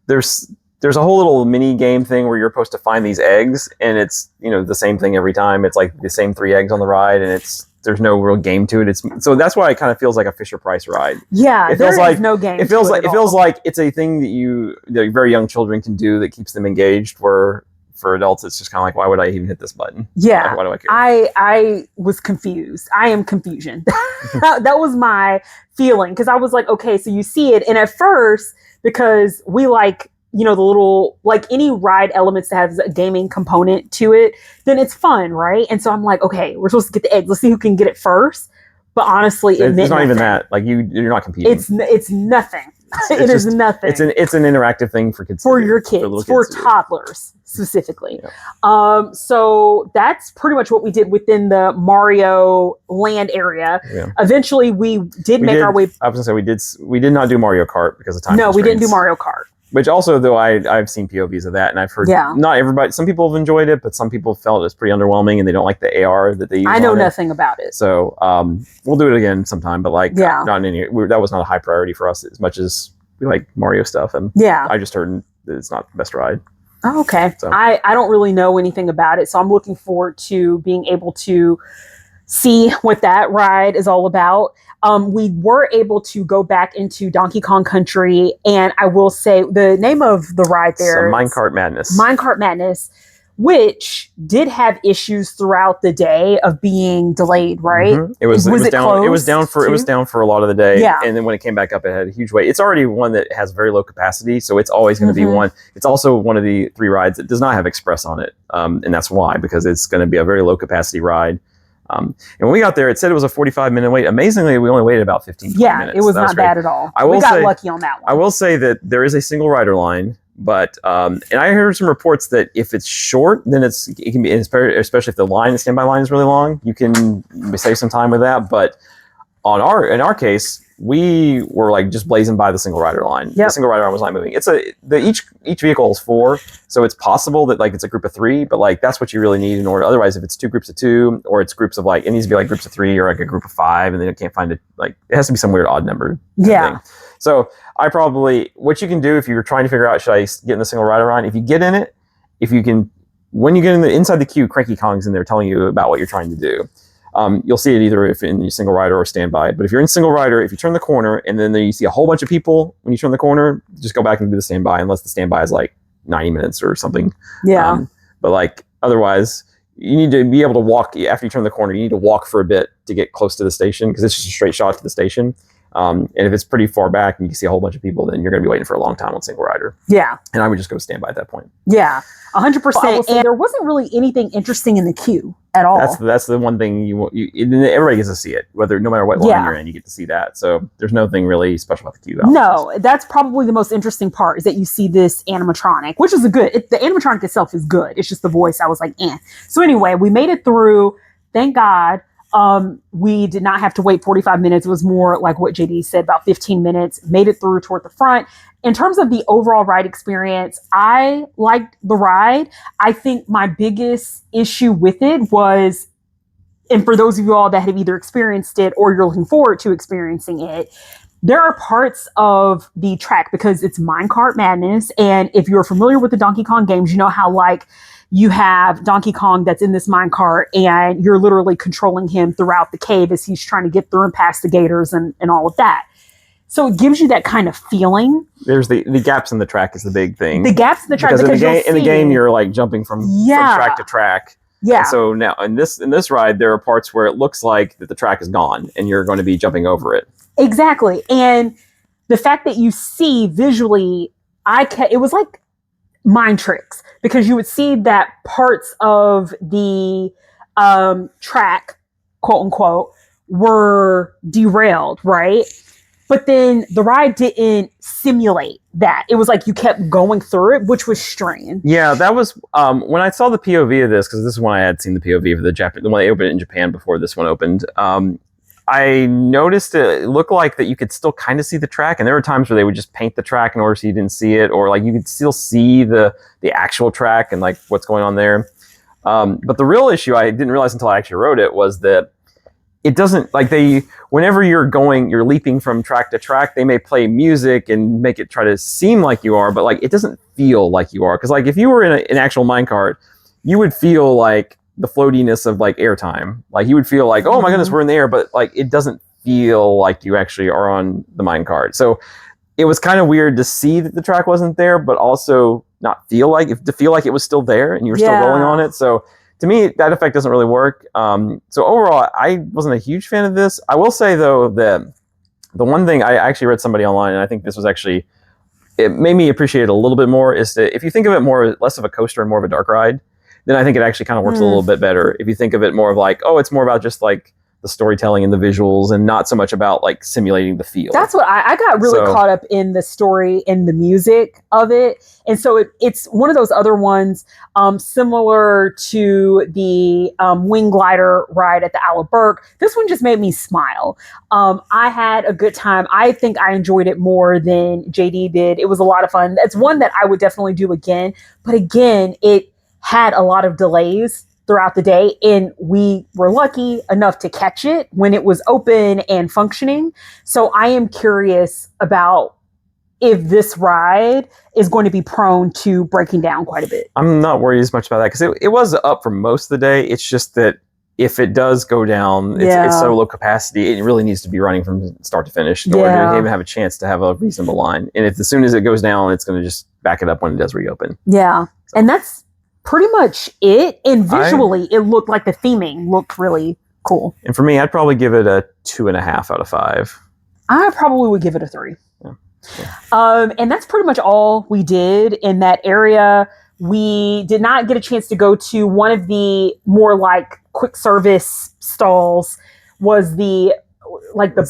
there's a whole little mini game thing where you're supposed to find these eggs, and it's the same thing every time. It's like the same 3 eggs on the ride, and there's no real game to it. So that's why it kind of feels like a Fisher Price ride. Yeah, it feels like no game. It feels like it's a thing that very young children can do that keeps them engaged. Where for adults, it's just kind of like, why would I even hit this button? Yeah, why do I care? I was confused. I am confusion. That was my feeling, because I was like, okay, so you see it, and at first, because we like the little, like any ride elements that has a gaming component to it, then it's fun, right? And so I'm like, okay, we're supposed to get the egg. Let's see who can get it first. But honestly, it's not nothing. Even that. Like you're not competing. It's nothing. It is nothing. It's an interactive thing for kids. For your kids, for toddlers specifically. Yeah. So that's pretty much what we did within the Mario Land area. Yeah. Eventually, we did make our way. I was gonna say we did not do Mario Kart because of time. No, we didn't do Mario Kart. Which also, though, I've seen POVs of that, and I've heard not everybody. Some people have enjoyed it, but some people felt it's pretty underwhelming, and they don't like the AR that they use. I know nothing about it, so we'll do it again sometime. But not in any. That was not a high priority for us as much as we like Mario stuff. And I just heard that it's not the best ride. Oh, okay, so. I don't really know anything about it, so I'm looking forward to being able to see what that ride is all about. We were able to go back into Donkey Kong Country, and I will say the name of the ride there, Minecart Madness. Minecart Madness, which did have issues throughout the day of being delayed. Right? Mm-hmm. It was down for a lot of the day. Yeah. And then when it came back up, it had a huge wait. It's already one that has very low capacity, so it's always going to be one. It's also one of the 3 rides that does not have Express on it, and that's why, because it's going to be a very low capacity ride. And when we got there, it said it was a 45-minute wait. Amazingly, we only waited about 15 minutes. Yeah, it was not bad at all. We got lucky on that one. I will say that there is a single rider line, but and I heard some reports that if it's short, then it can be, especially if the standby line is really long, you can save some time with that. But in our case, we were like just blazing by the single rider line. Yep. The single rider line was not moving. Each vehicle is 4, so it's possible that like it's a group of 3, but like that's what you really need in order. Otherwise, if it's 2 groups of 2, or it's groups of like, it needs to be like groups of 3 or like a group of 5, and then it can't find it. Like it has to be some weird odd number. Yeah. So what you can do if you're trying to figure out, should I get in the single rider line? If you get in it, when you get inside the queue, Cranky Kong's in there telling you about what you're trying to do. You'll see it either if in your single rider or standby. But if you're in single rider, if you turn the corner and then you see a whole bunch of people when you turn the corner, just go back and do the standby, unless the standby is like 90 minutes or something. Yeah. But like otherwise, you need to be able to walk after you turn the corner. You need to walk for a bit to get close to the station, because it's just a straight shot to the station. And if it's pretty far back and you can see a whole bunch of people, then you're going to be waiting for a long time on single rider. Yeah. And I would just go standby at that point. Yeah, 100%. And there wasn't really anything interesting in the queue at all. That's the one thing everybody gets to see it, no matter what line you're in, you get to see that. So there's nothing really special about the queue. No, that's probably the most interesting part, is that you see this animatronic, which is the animatronic itself is good. It's just the voice. I was like, eh. So anyway, we made it through. Thank God. We did not have to wait 45 minutes. It was more like what JD said, about 15 minutes, made it through toward the front. In terms of the overall ride experience, I liked the ride. I think my biggest issue with it was, and for those of you all that have either experienced it or you're looking forward to experiencing it, there are parts of the track, because it's Minecart Madness. And if you're familiar with the Donkey Kong games, you know how like you have Donkey Kong that's in this minecart, and you're literally controlling him throughout the cave as he's trying to get through and past the gators and all of that. So it gives you that kind of feeling. There's the gaps in the track is the big thing. The gaps in the track, because in the game you're like jumping from track to track. Yeah. And so now in this ride, there are parts where it looks like that the track is gone and you're going to be jumping over it. Exactly. And the fact that you see visually, it was like mind tricks, because you would see that parts of the track, quote unquote, were derailed, right? But then the ride didn't simulate that. It was like you kept going through it, which was strange. Yeah, that was when I saw the POV of this, because this is when I had seen the POV of the one they opened it in Japan before this one opened. I noticed it looked like that you could still kind of see the track, and there were times where they would just paint the track in order so you didn't see it, or like you could still see the actual track and like what's going on there. But the real issue I didn't realize until I actually wrote it was that it doesn't like whenever you're leaping from track to track, they may play music and make it try to seem like you are, but like it doesn't feel like you are. Because like if you were in an actual minecart, you would feel like the floatiness of like airtime. Like you would feel like, oh my goodness, we're in the air, but like it doesn't feel like you actually are on the minecart. So it was kind of weird to see that the track wasn't there, but also not feel like it was still there and you were still rolling on it. So to me, that effect doesn't really work. So overall, I wasn't a huge fan of this. I will say though that the one thing I actually read somebody online, and I think this was actually, it made me appreciate it a little bit more, is that if you think of it less of a coaster and more of a dark ride, then I think it actually kind of works a little bit better. If you think of it more of like, oh, it's more about just like the storytelling and the visuals and not so much about like simulating the feel. That's what I got really caught up in, the story and the music of it. And so it's one of those other ones similar to the wing glider ride at the Isle of Berk. This one just made me smile. I had a good time. I think I enjoyed it more than JD did. It was a lot of fun. It's one that I would definitely do again. But again, it had a lot of delays throughout the day, and we were lucky enough to catch it when it was open and functioning. So I am curious about if this ride is going to be prone to breaking down quite a bit. I'm not worried as much about that because it was up for most of the day. It's just that if it does go down, it's so low capacity, it really needs to be running from start to finish in order to even have a chance to have a reasonable line. And if as soon as it goes down, it's going to just back it up when it does reopen. Yeah. So. And that's pretty much it. And visually, it looked like the theming looked really cool. And for me, I'd probably give it a 2.5 out of 5. I probably would give it a 3. Yeah. And that's pretty much all we did in that area. We did not get a chance to go to one of the more like quick service stalls, was the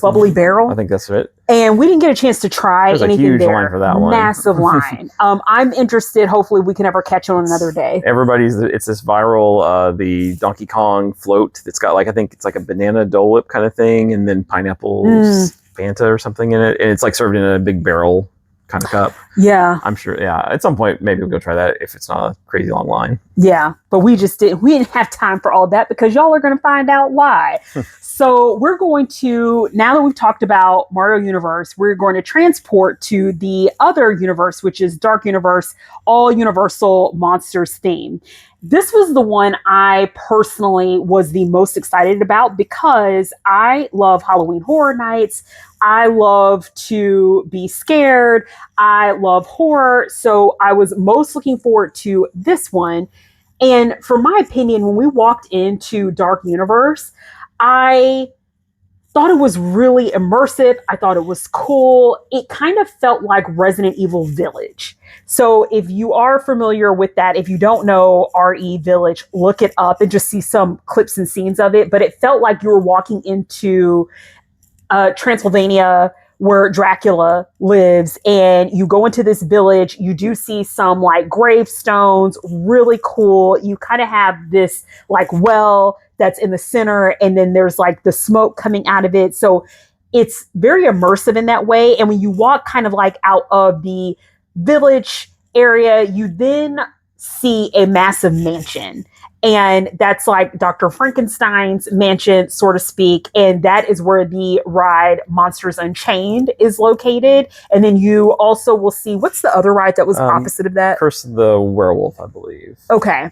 bubbly barrel. I think that's it. And we didn't get a chance to try anything there. There's a huge line for that one. Massive line. I'm interested. Hopefully we can ever catch it on another day. It's this viral, the Donkey Kong float. It's got like, I think it's like a banana Dole Whip kind of thing. And then pineapples, Fanta or something in it. And it's like served in a big barrel kind of cup. Yeah. I'm sure. Yeah. At some point, maybe we'll go try that if it's not a crazy long line. Yeah. But we didn't have time for all that because y'all are going to find out why. So we're going to, now that we've talked about Mario Universe, we're going to transport to the other universe, which is Dark Universe, all Universal Monsters theme. This was the one I personally was the most excited about because I love Halloween Horror Nights. I love to be scared. I love horror. So I was most looking forward to this one. And for my opinion, when we walked into Dark Universe, I thought it was really immersive. I thought it was cool. It kind of felt like Resident Evil Village. So if you are familiar with that, if you don't know RE Village, look it up and just see some clips and scenes of it. But it felt like you were walking into Transylvania, where Dracula lives, and you go into this village. You do see some like gravestones, really cool. You kind of have this like well that's in the center, and then there's like the smoke coming out of it. So it's very immersive in that way. And when you walk kind of like out of the village area, you then see a massive mansion. And that's like Dr. Frankenstein's mansion, so to speak. And that is where the ride Monsters Unchained is located. And then you also will see, what's the other ride that was opposite of that? Curse of the Werewolf, I believe. Okay.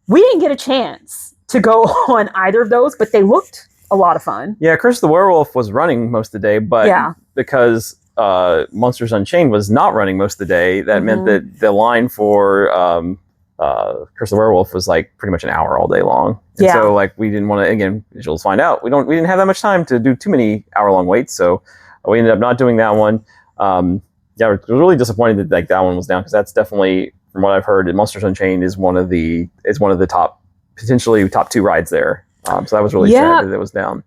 We didn't get a chance to go on either of those, but they looked a lot of fun. Yeah, Curse of the Werewolf was running most of the day, but because Monsters Unchained was not running most of the day, that meant that the line for Curse of the Werewolf was like pretty much an hour all day long. And so like we didn't want to, again, visuals find out. We didn't have that much time to do too many hour-long waits, so we ended up not doing that one. I was really disappointed that like that one was down, because that's definitely, from what I've heard, Monsters Unchained is one of the potentially top 2 rides there. So that was really sad that it was down.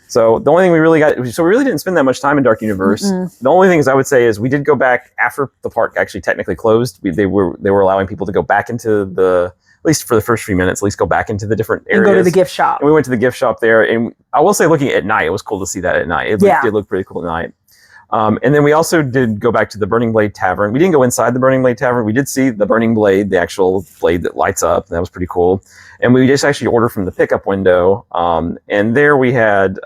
So the only thing we really didn't spend that much time in Dark Universe. The only things I would say is we did go back after the park actually technically closed. They were allowing people to go back into the least for the first few minutes, at least go back into the different areas. And go to the gift shop. And we went to the gift shop there. And I will say, looking at night, it was cool to see that at night. It did look pretty cool at night. And then we also did go back to the Burning Blade Tavern. We didn't go inside the Burning Blade Tavern. We did see the Burning Blade, the actual blade that lights up. That was pretty cool. And we just actually ordered from the pickup window. And there we had,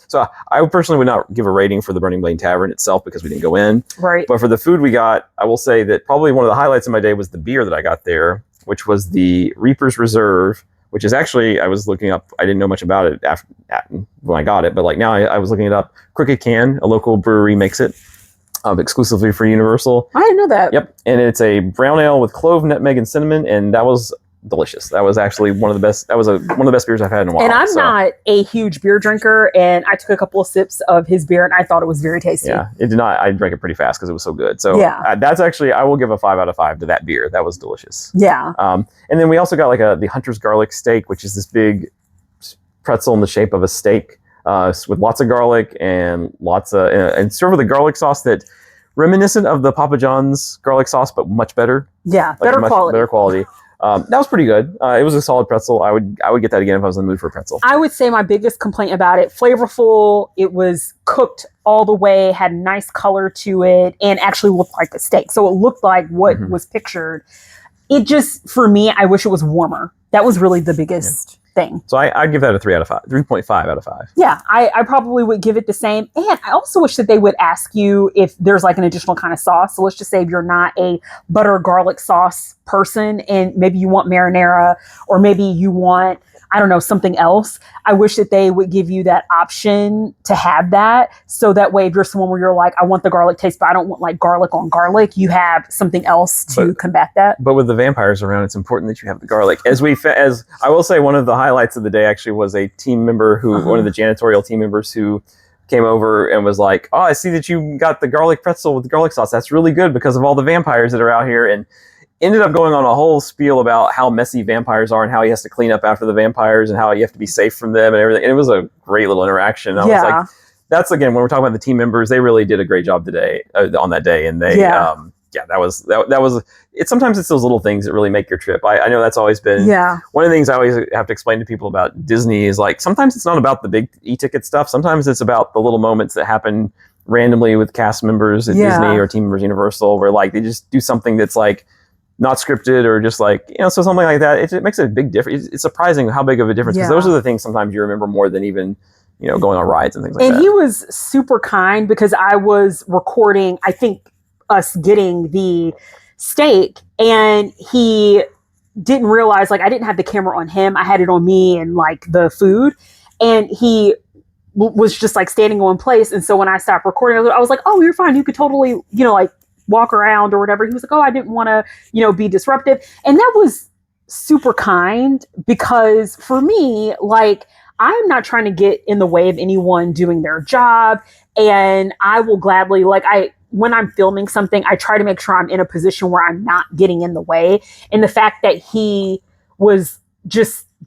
so I personally would not give a rating for the Burning Blade Tavern itself because we didn't go in. Right. But for the food we got, I will say that probably one of the highlights of my day was the beer that I got there, which was the Reaper's Reserve, which is actually, I was looking up, I didn't know much about it when I got it, but like now I was looking it up. Crooked Can, a local brewery, makes it exclusively for Universal. I didn't know that. Yep. And it's a brown ale with clove, nutmeg, and cinnamon, and that was delicious. That was actually one of the best. That was one of the best beers I've had in a while. And I'm not a huge beer drinker, and I took a couple of sips of his beer, and I thought it was very tasty. Yeah, it did not. I drank it pretty fast because it was so good. So that's actually, I will give a 5 out of 5 to that beer. That was delicious. Yeah. And then we also got like the Hunter's Garlic Steak, which is this big pretzel in the shape of a steak with lots of garlic and lots of and served with a garlic sauce that reminiscent of the Papa John's garlic sauce, but much better. Yeah, like better quality. Better quality. That was pretty good. It was a solid pretzel. I would get that again if I was in the mood for a pretzel. I would say my biggest complaint about it, flavorful, it was cooked all the way, had nice color to it, and actually looked like a steak. So it looked like what was pictured. It just, for me, I wish it was warmer. That was really the biggest thing. So I'd give that a 3.5 out of 5. Yeah, I probably would give it the same. And I also wish that they would ask you if there's like an additional kind of sauce. So let's just say if you're not a butter garlic sauce person and maybe you want marinara or maybe you want, I don't know, something else. I wish that they would give you that option to have that. So that way, if you're someone where you're like, I want the garlic taste, but I don't want like garlic on garlic, you have something else to combat that. But with the vampires around, it's important that you have the garlic. As I will say, one of the highlights of the day actually was a team member one of the janitorial team members who came over and was like, oh, I see that you got the garlic pretzel with the garlic sauce. That's really good because of all the vampires that are out here. And ended up going on a whole spiel about how messy vampires are and how he has to clean up after the vampires and how you have to be safe from them and everything. And it was a great little interaction. I was like, that's, again, when we're talking about the team members, they really did a great job today on that day. And they, that was, sometimes it's those little things that really make your trip. I know that's always been one of the things I always have to explain to people about Disney is like, sometimes it's not about the big e-ticket stuff. Sometimes it's about the little moments that happen randomly with cast members at Disney or team members Universal where like they just do something that's like, not scripted or just like, so something like that. It makes a big difference. It's surprising how big of a difference because those are the things sometimes you remember more than even, going on rides and things like that. And he was super kind because I was recording, I think, us getting the steak and he didn't realize, like, I didn't have the camera on him. I had it on me and like the food. And he was just like standing in one place. And so when I stopped recording, I was like, oh, you're fine. You could totally, like, walk around or whatever. He was like, oh, I didn't want to, be disruptive. And that was super kind because for me, like, I'm not trying to get in the way of anyone doing their job. And I will gladly, like, when I'm filming something, I try to make sure I'm in a position where I'm not getting in the way. And the fact that he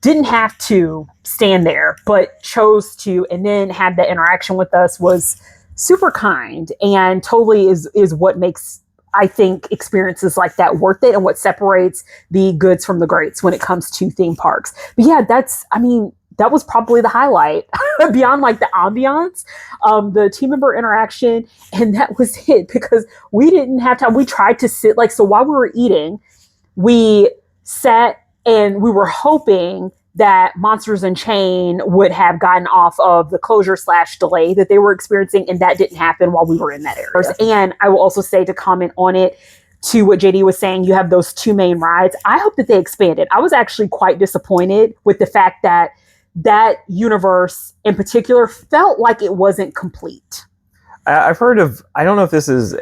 didn't have to stand there, but chose to, and then had that interaction with us was super kind and totally is what makes, I think, experiences like that worth it and what separates the goods from the greats when it comes to theme parks. But yeah, that was probably the highlight beyond like the ambiance, the team member interaction. And that was it because we didn't have time. We tried to sit so while we were eating, we sat and we were hoping that Monsters Unchained would have gotten off of the closure/delay that they were experiencing. And that didn't happen while we were in that area. And I will also say, to comment on it, to what JD was saying, you have those 2 main rides. I hope that they expanded. I was actually quite disappointed with the fact that universe in particular felt like it wasn't complete. I've heard of, I don't know if this is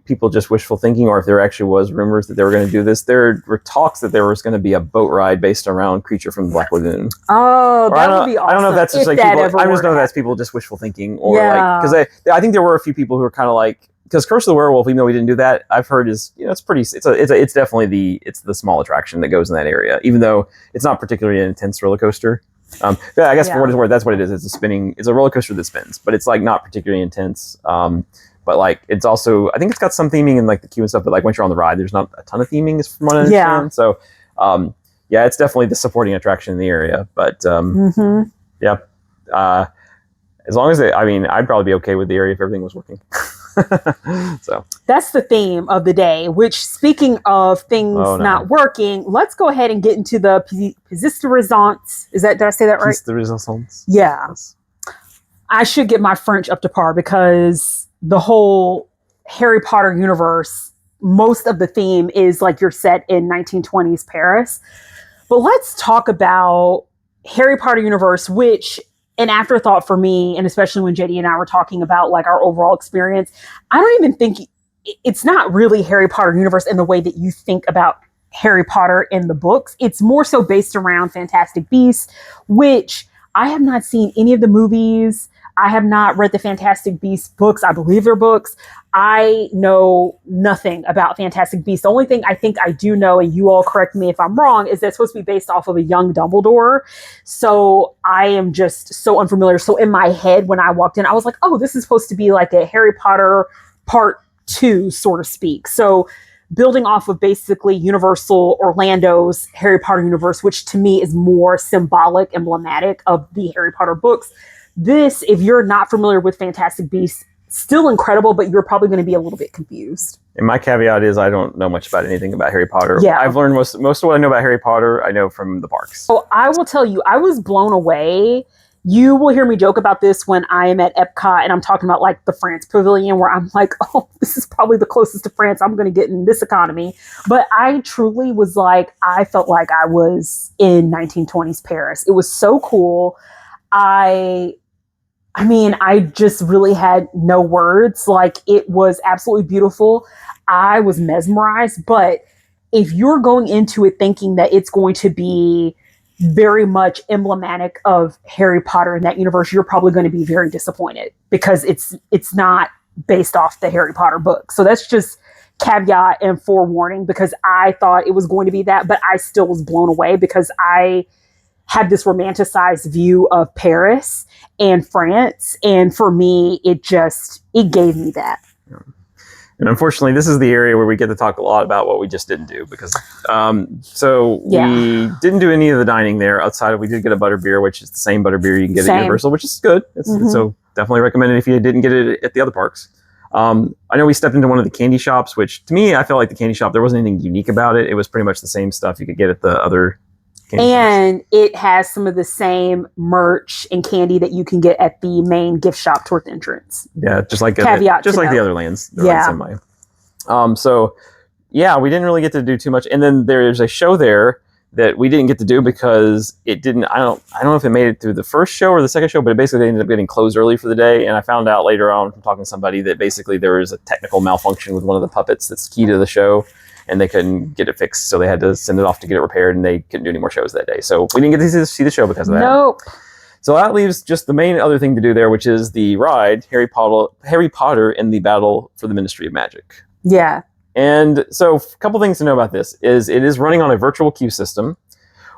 people just wishful thinking or if there actually was rumors that they were going to do this. There were talks that there was going to be a boat ride based around Creature from the Black Lagoon. Oh, that would be awesome. I don't know if that's just like people, I just know that's people just wishful thinking or because I think there were a few people who were kind of like, because Curse of the Werewolf, even though we didn't do that, I've heard is, it's definitely the small attraction that goes in that area, even though it's not particularly an intense roller coaster. I guess for what it's worth, that's what it is. It's a roller coaster that spins, but it's like not particularly intense. But like it's also, I think it's got some theming in like the queue and stuff. But like once you're on the ride, there's not a ton of theming, from what I understand. So yeah, it's definitely the supporting attraction in the area. But yeah, as long as I'd probably be okay with the area if everything was working. So that's the theme of the day. Which, speaking of things not working, let's go ahead and get into the pièce de résistance. Did I say that right? Pièce de résistance. Yeah. Yes. I should get my French up to par because the whole Harry Potter universe, most of the theme is like you're set in 1920s Paris. But let's talk about Harry Potter universe, which an afterthought for me, and especially when JD and I were talking about like our overall experience, I don't even think it's not really Harry Potter universe in the way that you think about Harry Potter in the books. It's more so based around Fantastic Beasts, which I have not seen any of the movies. I have not read the Fantastic Beasts books. I believe they're books. I know nothing about Fantastic Beasts. The only thing I think I do know, and you all correct me if I'm wrong, is that it's supposed to be based off of a young Dumbledore. So I am just so unfamiliar. So in my head, when I walked in, I was like, oh, this is supposed to be like a Harry Potter part 2, sort of speak. So building off of basically Universal Orlando's Harry Potter universe, which to me is more symbolic, emblematic of the Harry Potter books. This, if you're not familiar with Fantastic Beasts, still incredible, but you're probably going to be a little bit confused. And my caveat is I don't know much about anything about Harry Potter. Yeah. I've learned most of what I know about Harry Potter, I know from the parks. So I will tell you, I was blown away. You will hear me joke about this when I am at Epcot and I'm talking about like the France Pavilion, where I'm like, oh, this is probably the closest to France I'm going to get in this economy. But I truly was like, I felt like I was in 1920s Paris. It was so cool. I just really had no words. Like, it was absolutely beautiful. I was mesmerized. But if you're going into it thinking that it's going to be very much emblematic of Harry Potter in that universe, you're probably going to be very disappointed because it's not based off the Harry Potter book. So that's just caveat and forewarning, because I thought it was going to be that, but I still was blown away because I had this romanticized view of Paris and France. And for me, it gave me that. And unfortunately, this is the area where we get to talk a lot about what we just didn't do, because we didn't do any of the dining there outside of, we did get a butterbeer, which is the same butterbeer you can get at Universal, which is good. So definitely recommend it if you didn't get it at the other parks. I know we stepped into one of the candy shops, which to me, I felt like the candy shop, there wasn't anything unique about it. It was pretty much the same stuff you could get at the other and it has some of the same merch and candy that you can get at the main gift shop toward the entrance. Yeah, just like caveat, just like the other lands. Yeah. Same way. So yeah, we didn't really get to do too much. And then there's a show there that we didn't get to do because it didn't. I don't know if it made it through the first show or the second show, but it basically ended up getting closed early for the day. And I found out later on from talking to somebody that basically there was a technical malfunction with one of the puppets that's key to the show, and they couldn't get it fixed, so they had to send it off to get it repaired, and they couldn't do any more shows that day. So we didn't get to see the show because of that. Nope. So that leaves just the main other thing to do there, which is the ride, Harry Potter and the Battle for the Ministry of Magic. Yeah. And so a couple things to know about this is it is running on a virtual queue system,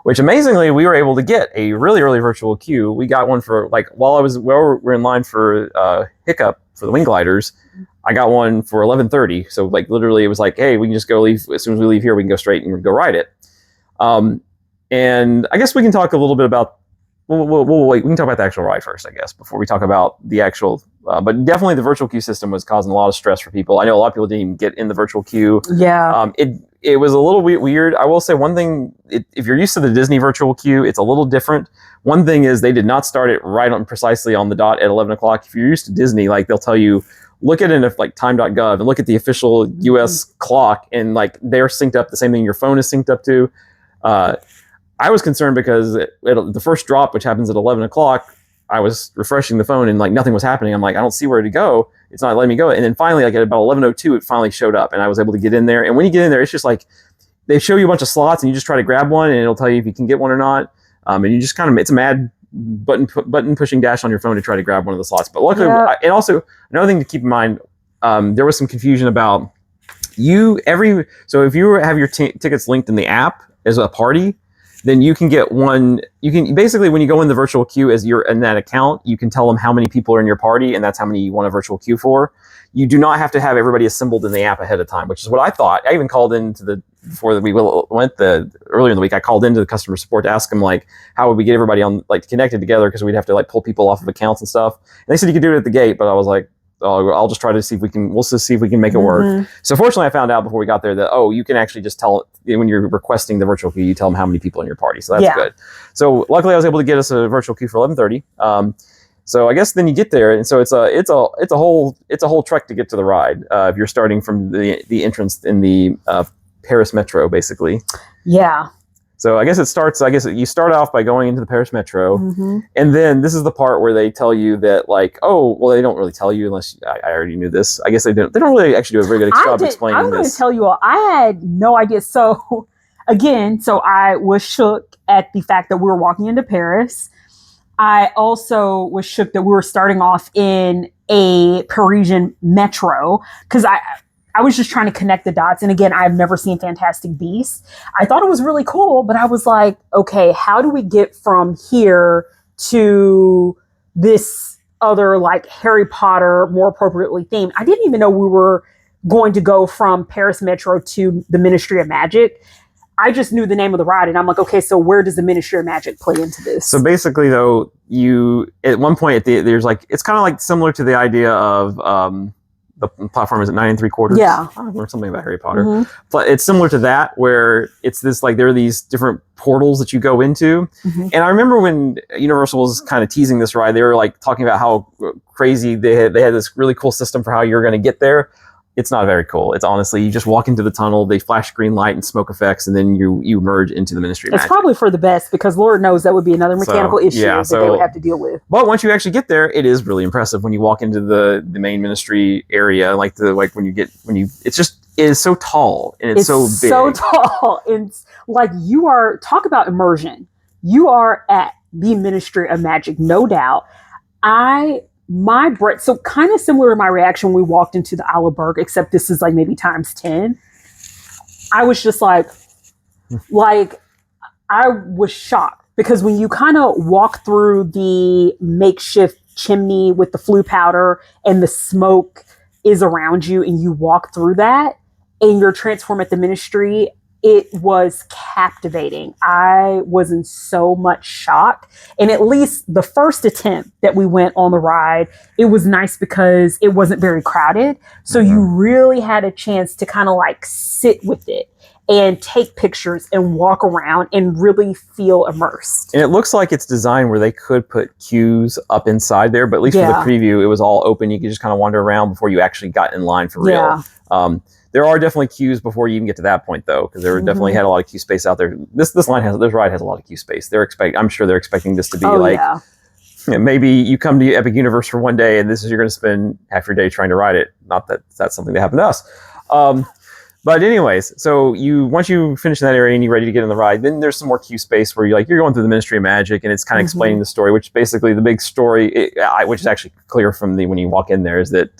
which amazingly we were able to get a really early virtual queue. We got one for like while we're in line for Hiccup for the Wing Gliders. I got one for 11:30. So like literally it was like, hey, we can just go leave. As soon as we leave here, we can go straight and go ride it. And I guess we can talk a little bit about, we'll wait. We can talk about the actual ride first, I guess, before we talk about the actual, but definitely the virtual queue system was causing a lot of stress for people. I know a lot of people didn't even get in the virtual queue. Yeah. It was a little weird. I will say one thing, if you're used to the Disney virtual queue, it's a little different. One thing is they did not start it right on precisely on the dot at 11 o'clock. If you're used to Disney, like they'll tell you, look at it in like time.gov and look at the official US clock, and like they're synced up the same thing your phone is synced up to. I was concerned because the first drop, which happens at 11 o'clock, I was refreshing the phone and like nothing was happening. I'm like, I don't see where to go. It's not letting me go. And then finally, like at about 11:02, it finally showed up and I was able to get in there. And when you get in there, it's just like they show you a bunch of slots and you just try to grab one and it'll tell you if you can get one or not. And you just kind of, it's a mad button pushing dash on your phone to try to grab one of the slots. But luckily, and also another thing to keep in mind, there was some confusion about so if you have your tickets linked in the app as a party, then you can get one. You can basically, when you go in the virtual queue as you're in that account, you can tell them how many people are in your party, and that's how many you want a virtual queue for. you do not have to have everybody assembled in the app ahead of time, which is what I thought. I even called into before we went earlier in the week, I called into the customer support to ask them like, how would we get everybody on like connected together? Because we'd have to like pull people off of accounts and stuff. And they said you could do it at the gate, but I was like, oh, I'll just try to see if we'll just see if we can make it work. So fortunately I found out before we got there that, you can actually just tell when you're requesting the virtual queue, you tell them how many people in your party. So that's good. So luckily I was able to get us a virtual queue for 11:30. So I guess then you get there, and so it's a whole trek to get to the ride. If you're starting from the entrance in the Paris Metro, basically. Yeah. So I guess you start off by going into the Paris Metro, and then this is the part where they tell you that like, they don't really tell you unless I already knew this. I guess they don't really actually do a very good job explaining this. I'm going to tell you all, I had no idea. So again, I was shook at the fact that we were walking into Paris. I also was shook that we were starting off in a Parisian metro because I was just trying to connect the dots. And again, I've never seen Fantastic Beasts. I thought it was really cool, but I was like, okay, how do we get from here to this other like Harry Potter, more appropriately themed? I didn't even know we were going to go from Paris Metro to the Ministry of Magic. I just knew the name of the ride, and I'm like, okay, so where does the Ministry of Magic play into this? So basically, though, you at one point there's like it's kind of like similar to the idea of the platform is at 9 3/4. Yeah, I learned something about Harry Potter, but it's similar to that where it's this like there are these different portals that you go into, and I remember when Universal was kind of teasing this ride, they were like talking about how crazy they had this really cool system for how you're going to get there. It's not very cool. It's honestly, you just walk into the tunnel, they flash green light and smoke effects, and then you merge into the Ministry of Magic. It's probably for the best because Lord knows that would be another mechanical issue that they would have to deal with. But once you actually get there, it is really impressive when you walk into the main ministry area. It is so tall and it's so big. So tall. It's like talk about immersion. You are at the Ministry of Magic, no doubt. My breath, so kind of similar to my reaction when we walked into the Isle of Berg, except this is like maybe times 10. I was just like I was shocked because when you kind of walk through the makeshift chimney with the flue powder and the smoke is around you and you walk through that and you're transformed at the ministry, it was captivating. I was in so much shock. And at least the first attempt that we went on the ride, it was nice because it wasn't very crowded. So you really had a chance to kind of like sit with it and take pictures and walk around and really feel immersed. And it looks like it's designed where they could put queues up inside there, but at least for the preview, it was all open. You could just kind of wander around before you actually got in line for real. There are definitely queues before you even get to that point, though, because there definitely had a lot of queue space out there. This ride has a lot of queue space. I'm sure they're expecting this to be maybe you come to Epic Universe for one day and you're going to spend half your day trying to ride it. Not that that's something that happened to us. But anyways, so once you finish in that area and you're ready to get in the ride, then there's some more queue space where you're going through the Ministry of Magic and it's kind of explaining the story, which basically the big story, which is actually clear from when you walk in there, is that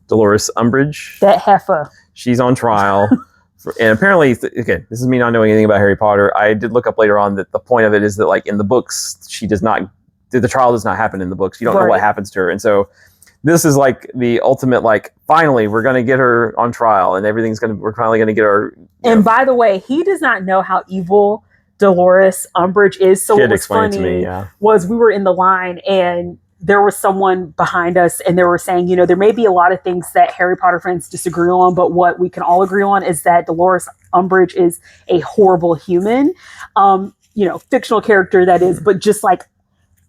Dolores Umbridge, that heifer, she's on trial. And apparently, again, this is me not knowing anything about Harry Potter. I did look up later on that the point of it is that, like, in the books, the trial does not happen in the books. You don't know what happens to her. And so this is like the ultimate, like, finally, we're going to get her on trial and we're finally going to get her. And by the way, he does not know how evil Dolores Umbridge is. So what was funny was we were in the line and there was someone behind us and they were saying, there may be a lot of things that Harry Potter fans disagree on, but what we can all agree on is that Dolores Umbridge is a horrible human, fictional character that is, but just like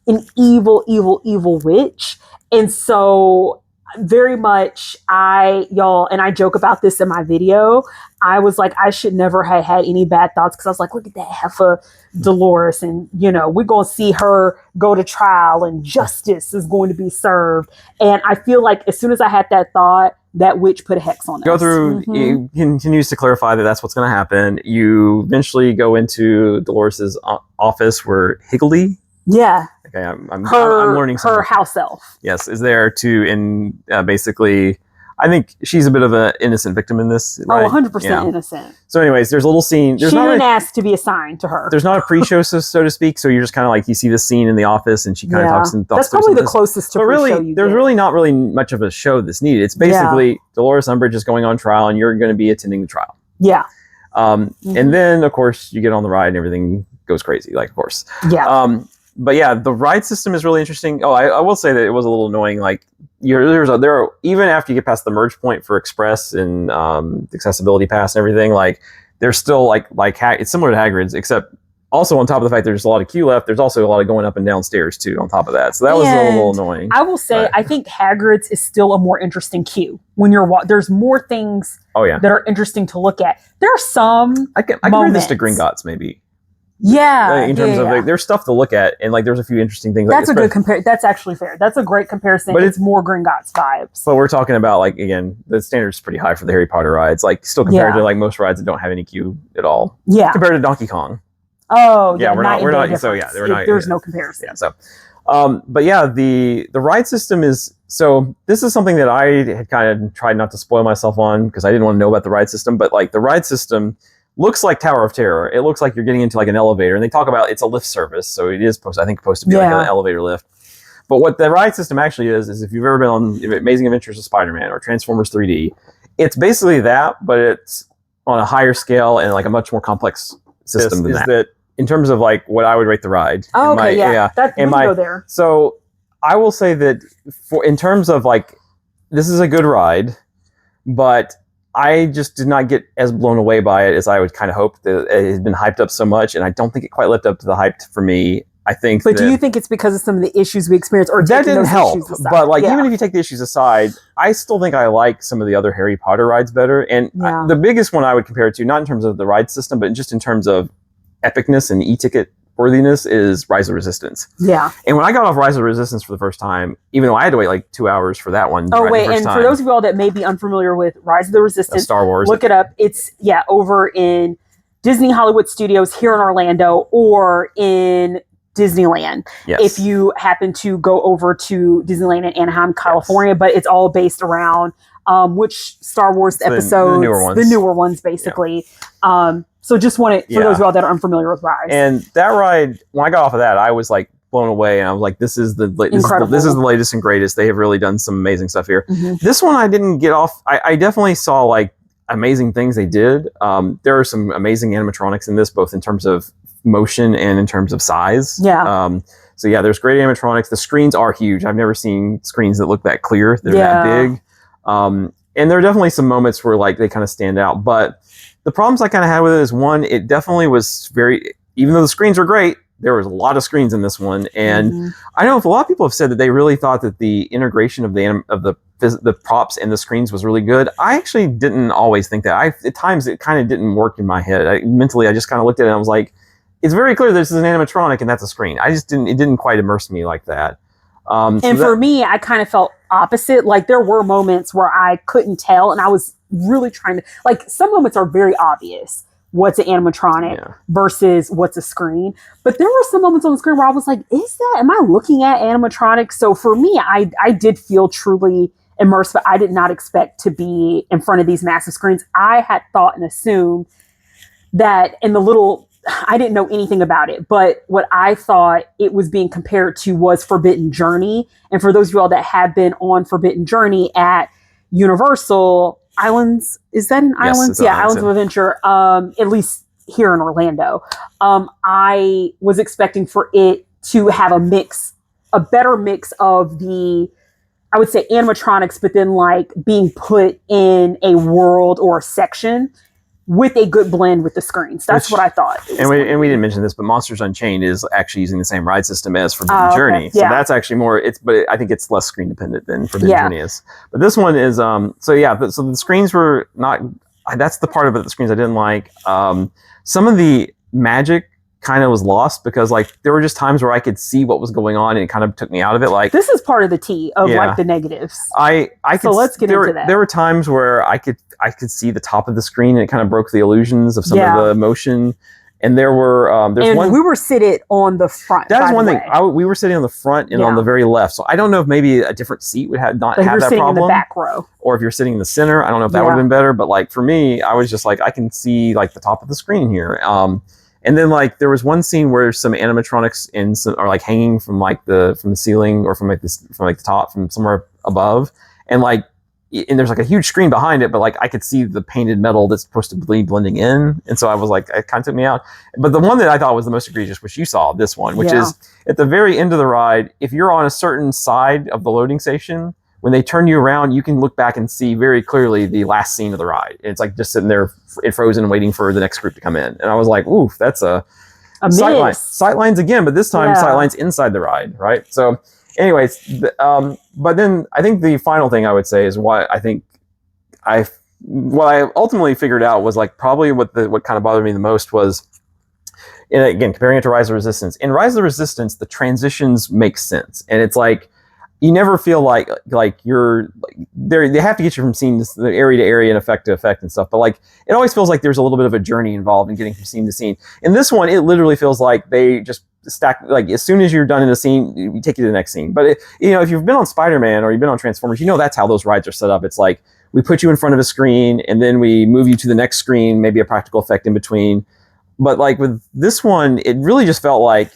an evil, evil, evil witch. And so very much and I joke about this in my video, I was like, I should never have had any bad thoughts because I was like, look at that heifer Dolores, and we're going to see her go to trial and justice is going to be served. And I feel like as soon as I had that thought, that witch put a hex on us. Go through, it continues to clarify that that's what's going to happen. You eventually go into Dolores's office where Higgledy. Yeah. Okay, I'm learning something. Her house elf. Yes, is there to basically, I think she's a bit of an innocent victim in this. Oh, Right? 100% innocent. So, anyways, there's a little scene. She didn't ask to be assigned to her. There's not a pre-show, so to speak. So you're just kind of like you see this scene in the office, and she kind of talks and talks. That's probably the closest to pre-show you there's get. really not really much of a show that's needed. It's basically Dolores Umbridge is going on trial, and you're going to be attending the trial. Yeah. And then of course you get on the ride, and everything goes crazy. Like, of course. Yeah. But yeah, the ride system is really interesting. Oh, I will say that it was a little annoying. Like, even after you get past the merge point for Express and the accessibility pass and everything, like there's still like it's similar to Hagrid's, except also on top of the fact there's a lot of queue left. There's also a lot of going up and down stairs too. On top of that, so that was a little annoying. I will say, I think Hagrid's is still a more interesting queue when you're there's more things. that are interesting to look at. There are some. I compare this to Gringotts maybe. Yeah, in terms of like, there's stuff to look at, and like there's a few interesting things. That's a good That's actually fair. That's a great comparison. But it's more Gringotts vibes. But we're talking about like, again, the standard's pretty high for the Harry Potter rides. Like still compared to like most rides that don't have any queue at all. Yeah, compared to Donkey Kong. Oh yeah, we're not. So yeah, there's no comparison. Yeah, so. But yeah, the ride system is so. This is something that I had kind of tried not to spoil myself on because I didn't want to know about the ride system. But like the ride system looks like Tower of Terror. It looks like you're getting into like an elevator, and they talk about it's a lift service, so it is supposed to be like an elevator lift. But what the ride system actually is if you've ever been on Amazing Adventures of Spider-Man or Transformers 3D, it's basically that, but it's on a higher scale and like a much more complex system than that. In terms of like what I would rate the ride. Oh, okay, yeah. That, we can go there. So I will say that in terms of like, this is a good ride, but I just did not get as blown away by it as I would kind of hope. That it had been hyped up so much, and I don't think it quite lived up to the hype for me. I think. But do you think it's because of some of the issues we experienced, or that didn't help? But like, even if you take the issues aside, I still think I like some of the other Harry Potter rides better. And the biggest one I would compare it to, not in terms of the ride system, but just in terms of epicness and e-ticket worthiness, is Rise of Resistance. Yeah. And when I got off Rise of Resistance for the first time, even though I had to wait like 2 hours for that one. Oh, wait. And for those of you all that may be unfamiliar with Rise of the Resistance, Star Wars, look it up. It's over in Disney Hollywood Studios here in Orlando or in Disneyland. Yes. If you happen to go over to Disneyland in Anaheim, California, but it's all based around which Star Wars episodes, the newer ones basically. Yeah. So just wanted, for those of y'all that are unfamiliar with Rise. And that ride, when I got off of that, I was like blown away, and I was like, this is the latest and greatest. They have really done some amazing stuff here. Mm-hmm. This one I didn't get off. I definitely saw like amazing things they did. There are some amazing animatronics in this, both in terms of motion and in terms of size. Yeah. So yeah, there's great animatronics. The screens are huge. I've never seen screens that look that clear. They're that big. And there are definitely some moments where like they kind of stand out, but the problems I kind of had with it is, one, it definitely was even though the screens were great, there was a lot of screens in this one. And I know a lot of people have said that they really thought that the integration of the props and the screens was really good. I actually didn't always think that. At times it kind of didn't work in my head. Mentally, I just kind of looked at it and I was like, it's very clear this is an animatronic and that's a screen. It didn't quite immerse me like that. For me, I kind of felt opposite. Like there were moments where I couldn't tell, and I was really trying to, like, some moments are very obvious what's an animatronic versus what's a screen. But there were some moments on the screen where I was like, am I looking at animatronics? So for me, I did feel truly immersed, but I did not expect to be in front of these massive screens. I had thought and assumed that I didn't know anything about it, but what I thought it was being compared to was Forbidden Journey. And for those of you all that have been on Forbidden Journey at Universal Islands, is that an Islands? Yeah, Islands of Adventure, at least here in Orlando. I was expecting for it to have a better mix of the, I would say, animatronics, but then like being put in a world or a section with a good blend with the screens. That's what I thought. And we didn't mention this, but Monsters Unchained is actually using the same ride system as Forbidden Journey. So that's actually more, but I think it's less screen dependent than Forbidden Journey is. But this one is, so the screens were not, that's the part of it, the screens I didn't like. Some of the magic kind of was lost because like there were just times where I could see what was going on and it kind of took me out of it. Like, this is part of the tea of like the negatives. So let's get into that. There were times where I could see the top of the screen and it kind of broke the illusions of some of the motion. And there were there's And one. we were seated on the front. That is by one the thing. way. We were sitting on the front and on the very left. So I don't know if maybe a different seat would have not Like have you're that sitting problem, in the back row, or if you're sitting in the center. I don't know if that would have been better. But like for me, I was just like I can see like the top of the screen here. And then like there was one scene where some animatronics are like hanging from the ceiling or from the top from somewhere above, and like. And there's like a huge screen behind it, but like I could see the painted metal that's supposed to be blending in. And so I was like, it kind of took me out. But the one that I thought was the most egregious, which you saw, this one, which is at the very end of the ride, if you're on a certain side of the loading station, when they turn you around, you can look back and see very clearly the last scene of the ride. And it's like just sitting there frozen waiting for the next group to come in. And I was like, ooh, that's a sight lines again, but this time sight lines inside the ride, right? So anyways, but then I think the final thing I would say is what I ultimately figured out was like probably what kind of bothered me the most was, and again, comparing it to Rise of Resistance. In Rise of the Resistance, the transitions make sense, and it's like you never feel like you're like they have to get you from scene to area to area and effect to effect and stuff. But like it always feels like there's a little bit of a journey involved in getting from scene to scene. In this one, it literally feels like they just stack, like as soon as you're done in a scene, we take you to the next scene. But if you've been on Spider-Man or you've been on Transformers, that's how those rides are set up. It's like we put you in front of a screen and then we move you to the next screen, maybe a practical effect in between. But like with this one, it really just felt like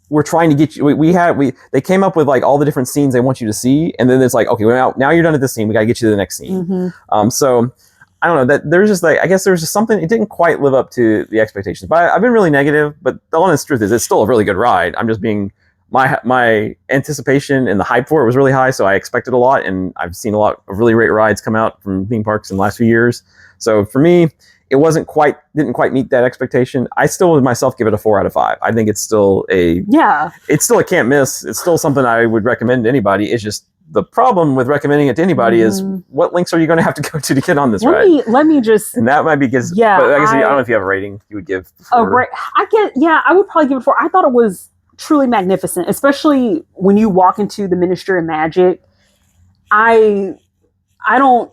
we're trying to get you. They came up with like all the different scenes they want you to see, and then it's like, okay, well, now you're done at this scene. We got to get you to the next scene. Mm-hmm. So I don't know, that there's just like, I guess there's just something, it didn't quite live up to the expectations. But I've been really negative. But the honest truth is, it's still a really good ride. I'm just being my anticipation and the hype for it was really high, so I expected a lot, and I've seen a lot of really great rides come out from theme parks in the last few years. So for me, it didn't quite meet that expectation. I still would myself give it a 4 out of 5. I think it's still it's still a can't miss. It's still something I would recommend to anybody. It's just the problem with recommending it to anybody is what links are you going to have to go to get on this ride? Let me just, and that might be because, but I guess I don't know if you have a rating you would give. I would probably give it 4. I thought it was truly magnificent, especially when you walk into the Ministry of Magic. I don't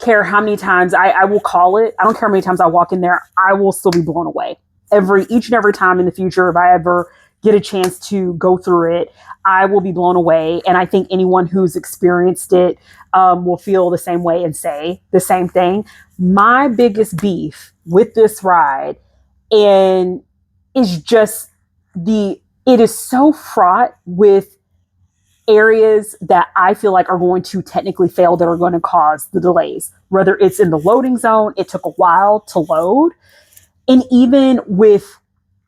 care how many times I will call it. I don't care how many times I walk in there. I will still be blown away each and every time in the future. If I ever get a chance to go through it, I will be blown away. And I think anyone who's experienced it will feel the same way and say the same thing. My biggest beef with this ride and is just it is so fraught with areas that I feel like are going to technically fail, that are going to cause the delays. Whether it's in the loading zone, it took a while to load. And even with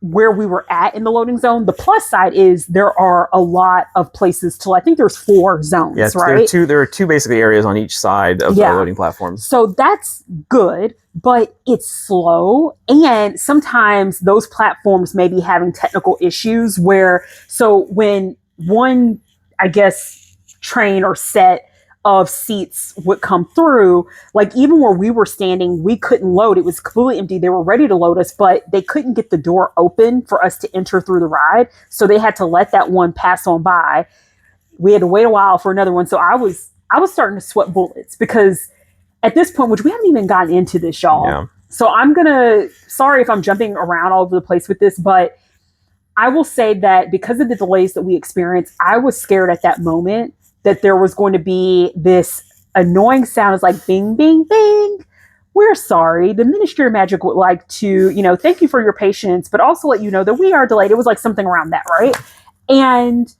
where we were at in the loading zone, the plus side is there are a lot of places I think there's 4 zones, right? There are two basically areas on each side of the loading platforms. So that's good, but it's slow. And sometimes those platforms may be having technical issues when one, I guess, train or set of seats would come through, like even where we were standing, we couldn't load. It was completely empty. They were ready to load us, but they couldn't get the door open for us to enter through the ride. So they had to let that one pass on by. We had to wait a while for another one. So I was starting to sweat bullets because at this point, which we haven't even gotten into this, y'all. Yeah. So sorry if I'm jumping around all over the place with this, but I will say that because of the delays that we experienced, I was scared at that moment that there was going to be this annoying sound. It's like bing, bing, bing. We're sorry. The Ministry of Magic would like to, thank you for your patience, but also let you know that we are delayed. It was like something around that, right? And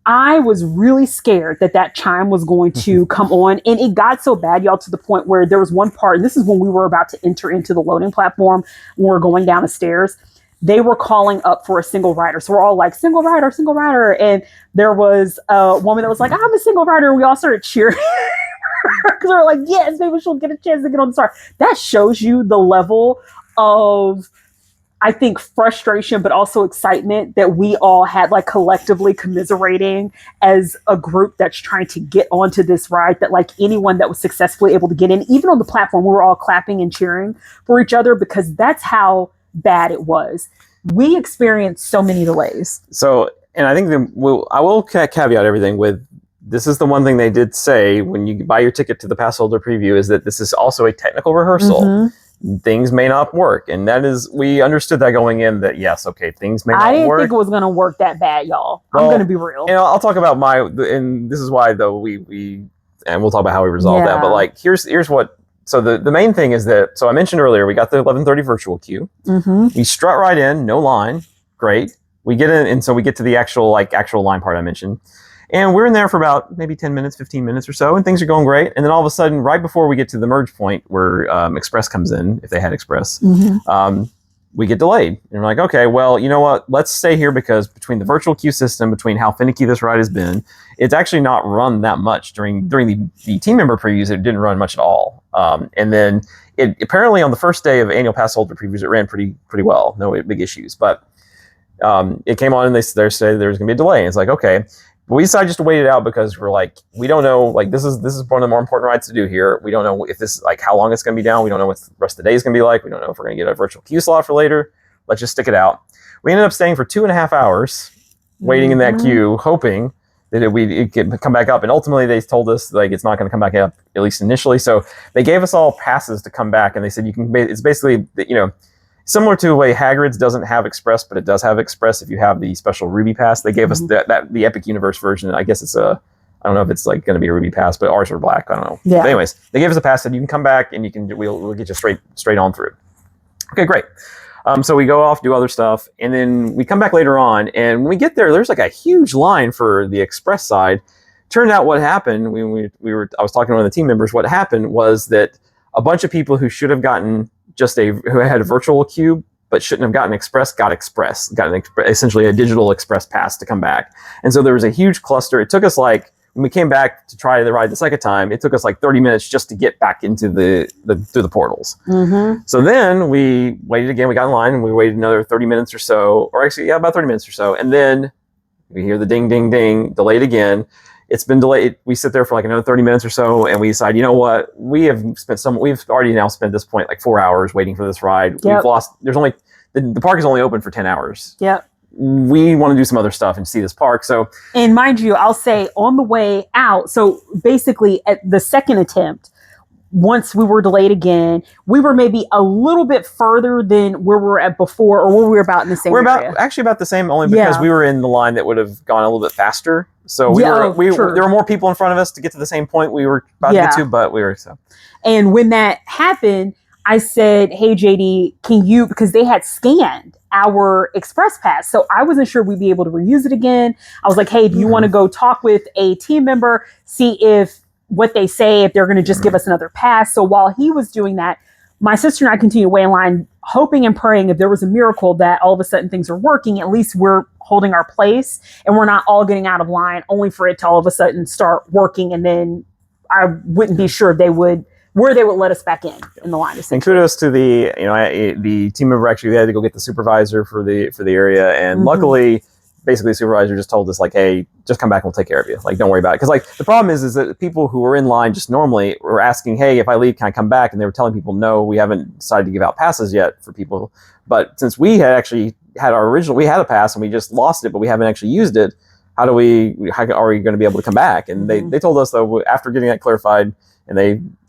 I was really scared that chime was going to come on. And it got so bad, y'all, to the point where there was one part, and this is when we were about to enter into the loading platform, when we were going down the stairs. They were calling up for a single rider. So we're all like, single rider, single rider. And there was a woman that was like, I'm a single rider. We all started cheering. Because we're like, yes, maybe she'll get a chance to get on the star. That shows you the level of, I think, frustration, but also excitement that we all had, like collectively commiserating as a group that's trying to get onto this ride, that like anyone that was successfully able to get in, even on the platform, we were all clapping and cheering for each other because that's how bad it was. We experienced so many delays. So, and I think I will caveat everything with, this is the one thing they did say when you buy your ticket to the pass holder preview, is that this is also a technical rehearsal. Mm-hmm. things may not work. And that is, we understood that going in, that yes, okay, things may not work. I didn't think it was going to work that bad, y'all. Well, I'm going to be real. And I'll talk about and this is why though we and we'll talk about how we resolve that. But like, here's what. So the main thing is that, so I mentioned earlier, we got the 11:30 virtual queue. We strut right in, no line, great. We get in, and so we get to the actual line part I mentioned. And we're in there for about maybe 10 minutes, 15 minutes or so, and things are going great. And then all of a sudden, right before we get to the merge point where Express comes in, if they had Express, we get delayed. And we're like, okay, well, you know what? Let's stay here, because between the virtual queue system, between how finicky this ride has been, it's actually not run that much. During the team member previews, it didn't run much at all. And then it apparently on the first day of annual pass holder previews, it ran pretty well, no big issues. But it came on and they said there was going to be a delay. And it's like, okay. But we decided just to wait it out, because we're like, we don't know, like this is one of the more important rides to do here. We don't know if this, like, how long it's going to be down. We don't know what the rest of the day is going to be like. We don't know if we're going to get a virtual queue slot for later. Let's just stick it out. We ended up staying for 2.5 hours waiting in that queue, hoping that it could come back up. And ultimately they told us like it's not going to come back up, at least initially. So they gave us all passes to come back, and they said it's basically, similar to the way Hagrid's doesn't have Express, but it does have Express if you have the special Ruby Pass. They gave us the Epic Universe version. I guess I don't know if it's like going to be a Ruby Pass, but ours are black. I don't know. Yeah. But anyways, they gave us a pass that you can come back and we'll get you straight on through. Okay, great. So we go off, do other stuff, and then we come back later on. And when we get there, there's like a huge line for the Express side. Turned out what happened, I was talking to one of the team members. What happened was that a bunch of people who should have gotten who had a virtual queue but shouldn't have gotten Express, got essentially a digital Express pass to come back. And so there was a huge cluster. It took us when we came back to try the ride the second time, it took us 30 minutes just to get back into through the portals. So then we waited again. We got in line and we waited another 30 minutes or so, or actually, about 30 minutes or so. And then we hear the ding, ding, ding, delayed again. It's been delayed. We sit there for another 30 minutes or so, and we decide, you know what? We've already now spent this point 4 hours waiting for this ride. Yep. We've lost. There's only the park is only open for 10 hours. Yep. We want to do some other stuff and see this park. So, and mind you, I'll say on the way out. So basically, at the second attempt, once we were delayed again, we were maybe a little bit further than where we were at before, or where we were about in the same area. Actually about the same, only because we were in the line that would have gone a little bit faster. So there were more people in front of us to get to the same point we were about to get to, but we were so. And when that happened, I said, hey, JD, because they had scanned our Express Pass. So I wasn't sure we'd be able to reuse it again. I was like, hey, do you want to go talk with a team member, see if what they say, if they're going to just give us another pass. So while he was doing that, my sister and I continued to wait in line, hoping and praying if there was a miracle that all of a sudden things are working, at least we're holding our place and we're not all getting out of line, only for it to all of a sudden start working. And then I wouldn't be sure where they would let us back in the line. And kudos to the team member. Actually, they had to go get the supervisor for the area, and luckily, basically, the supervisor just told us hey, just come back and we'll take care of you. Don't worry about it. Because the problem is that people who were in line just normally were asking, hey, if I leave, can I come back? And they were telling people, no, we haven't decided to give out passes yet for people. But since we had actually had we had a pass and we just lost it, but we haven't actually used it. How are we going to be able to come back? And they told us though, after getting that clarified, and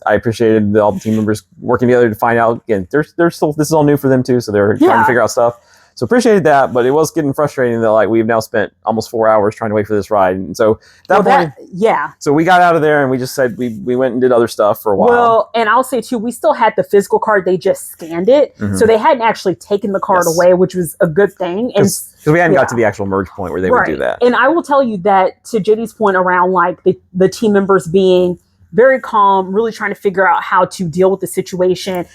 I appreciated all the team members working together to find out. Again, they're still, this is all new for them too, so they're trying to figure out stuff. So appreciated that, but it was getting frustrating that we've now spent almost 4 hours trying to wait for this ride. And so so we got out of there and we just said we went and did other stuff for a while. Well, and I'll say too, we still had the physical card. They just scanned it. So they hadn't actually taken the card away, which was a good thing. Because we hadn't got to the actual merge point where they would do that. And I will tell you that, to JD's point around the team members being very calm, really trying to figure out how to deal with the situation.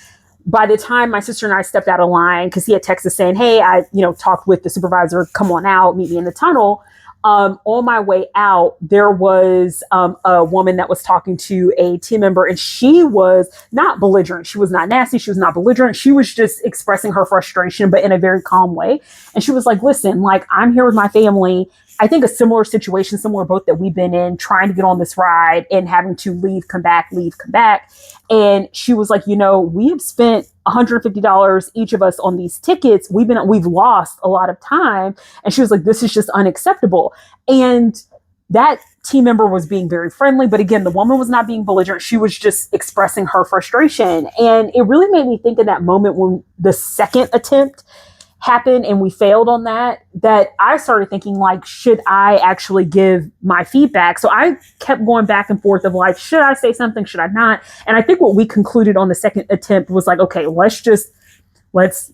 By the time my sister and I stepped out of line, because he had texted saying, hey, I talked with the supervisor, come on out, meet me in the tunnel. On my way out, there was a woman that was talking to a team member, and she was not belligerent. She was not nasty. She was not belligerent. She was just expressing her frustration, but in a very calm way. And she was like, listen, I'm here with my family. I think a similar situation, similar boat that we've been in, trying to get on this ride and having to leave, come back. And she was like, we have spent $150 each of us on these tickets. We've lost a lot of time. And she was like, this is just unacceptable. And that team member was being very friendly, but again, the woman was not being belligerent. She was just expressing her frustration. And it really made me think in that moment when the second attempt happened and we failed on that I started thinking, like, should I actually give my feedback? So I kept going back and forth of like, should I say something? Should I not? And I think what we concluded on the second attempt was like, okay, let's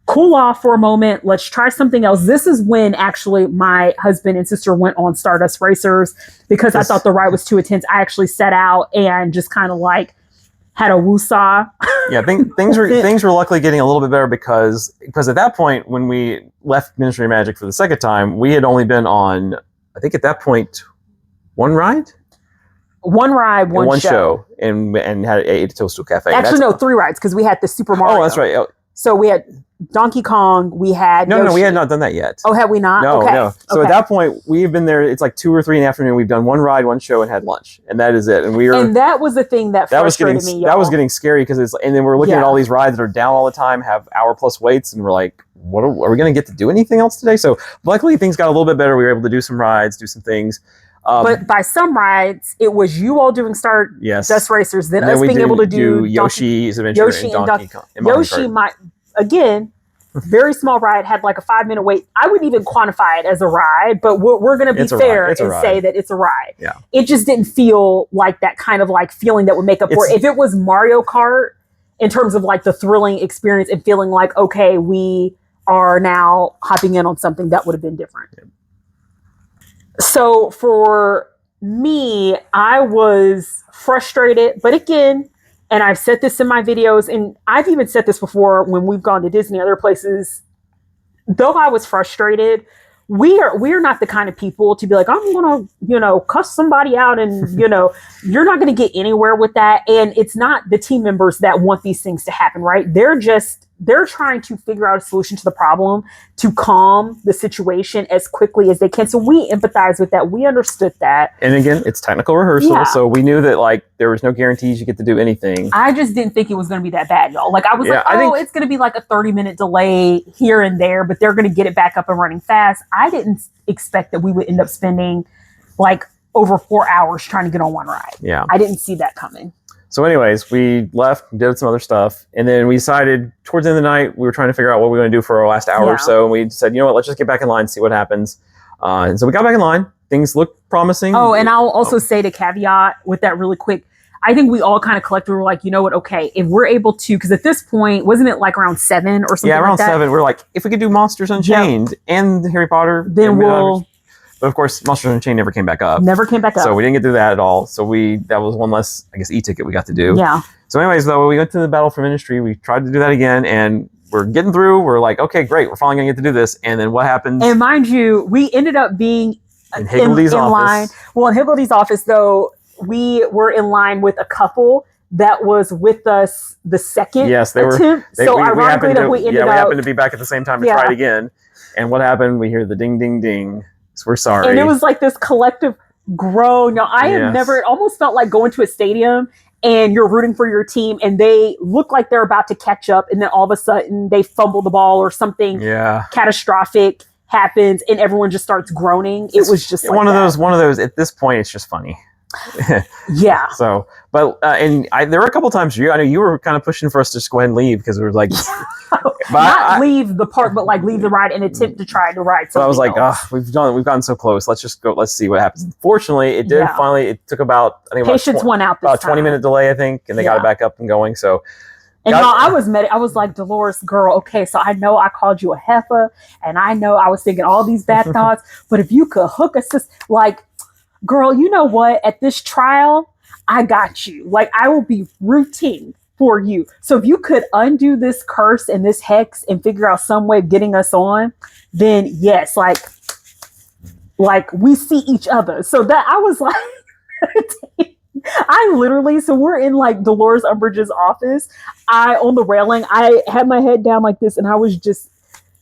cool off for a moment. Let's try something else. This is when actually my husband and sister went on Stardust Racers because I thought the ride was too intense. I actually set out and just kind of like had a woosah. Yeah, things were luckily getting a little bit better because at that point when we left Ministry of Magic for the second time, we had only been on, I think at that point, one ride, one show, and had ate at Toadstool Cafe. Actually, no, 3 rides because we had the Super Mario. Oh, that's right. So we had Donkey Kong, we had No, Yoshi. we had not done that yet. Oh, had we not? No, okay. no. So at that point, we've been there. It's like 2 or 3 in the afternoon. We've done one ride, one show, and had lunch, and that is it. And that was the thing that frustrated me. That was getting scary because and then we're looking at all these rides that are down all the time, have hour-plus waits, and we're like, what are we going to get to do anything else today? So luckily, things got a little bit better. We were able to do some rides, do some things. But by some rides, it was you all doing Stardust Racers, then us being able to do Yoshi's Adventure and Donkey Kong. Yoshi might, again, very small ride, had like a 5-minute wait. I wouldn't even quantify it as a ride, but we're going to be fair and say that it's a ride. Yeah. It just didn't feel like that kind of like feeling that would make up for it. If it was Mario Kart, in terms of like the thrilling experience and feeling like, okay, we are now hopping in on something, that would have been different. Yeah. So for me, I was frustrated, but again, and I've said this in my videos, and I've even said this before when we've gone to Disney, other places, though I was frustrated, we're not the kind of people to be like, I'm going to, cuss somebody out and, you're not going to get anywhere with that. And it's not the team members that want these things to happen, right? They're trying to figure out a solution to the problem to calm the situation as quickly as they can. So we empathize with that. We understood that. And again, it's technical rehearsal. So we knew that like there was no guarantees you get to do anything. I just didn't think it was going to be that bad, y'all. Like I was it's going to be like a 30-minute delay here and there, but they're going to get it back up and running fast. I didn't expect that we would end up spending like over 4 hours trying to get on one ride. Yeah. I didn't see that coming. So anyways, we left, did some other stuff, and then we decided towards the end of the night, we were trying to figure out what we were going to do for our last hour or so, and we said, you know what, let's just get back in line and see what happens. And so we got back in line. Things looked promising. Oh, and I'll also say the caveat with that really quick. I think we all kind of collectively were like, you know what, okay, if we're able to, because at this point, wasn't it like around 7 or something Yeah, around like that? 7. We're like, if we could do Monsters Unchained and Harry Potter, then we'll... But of course, Monsters Unchained never came back up. Never came back up. So we didn't get to do that at all. So that was one less, I guess, e-ticket we got to do. Yeah. So anyways, though, we went to the Battle for Ministry. We tried to do that again, and we're getting through. We're like, okay, great. We're finally going to get to do this. And then what happens? And mind you, we ended up being in Higgledy's office. Line. Well, in Higgledy's office, though, we were in line with a couple that was with us the second attempt. Ironically, we happened to be back at the same time to try it again. And what happened? We hear the ding, ding, ding. So we're sorry. And it was like this collective groan. Now, I have never, it almost felt like going to a stadium and you're rooting for your team and they look like they're about to catch up. And then all of a sudden they fumble the ball or something catastrophic happens and everyone just starts groaning. It was just like one of those, at this point, it's just funny. Yeah. So, but there were a couple times I know you were kind of pushing for us to just go ahead and leave because we were like, leave the park, but like leave the ride and attempt to try to ride. So I was like, we've gotten so close. Let's just go. Let's see what happens. Fortunately, it did finally. It took about patience won out. About 20-minute delay, I think, and they got it back up and going. So. And I was like, Dolores, girl, okay, so I know I called you a heifer, and I know I was thinking all these bad thoughts, but if you could hook us, like, girl, you know what? At this trial, I got you. Like, I will be rooting for you. So if you could undo this curse and this hex and figure out some way of getting us on, then yes, like we see each other. So that I was like, I literally, so we're in like Dolores Umbridge's office. On the railing, I had my head down like this and I was just,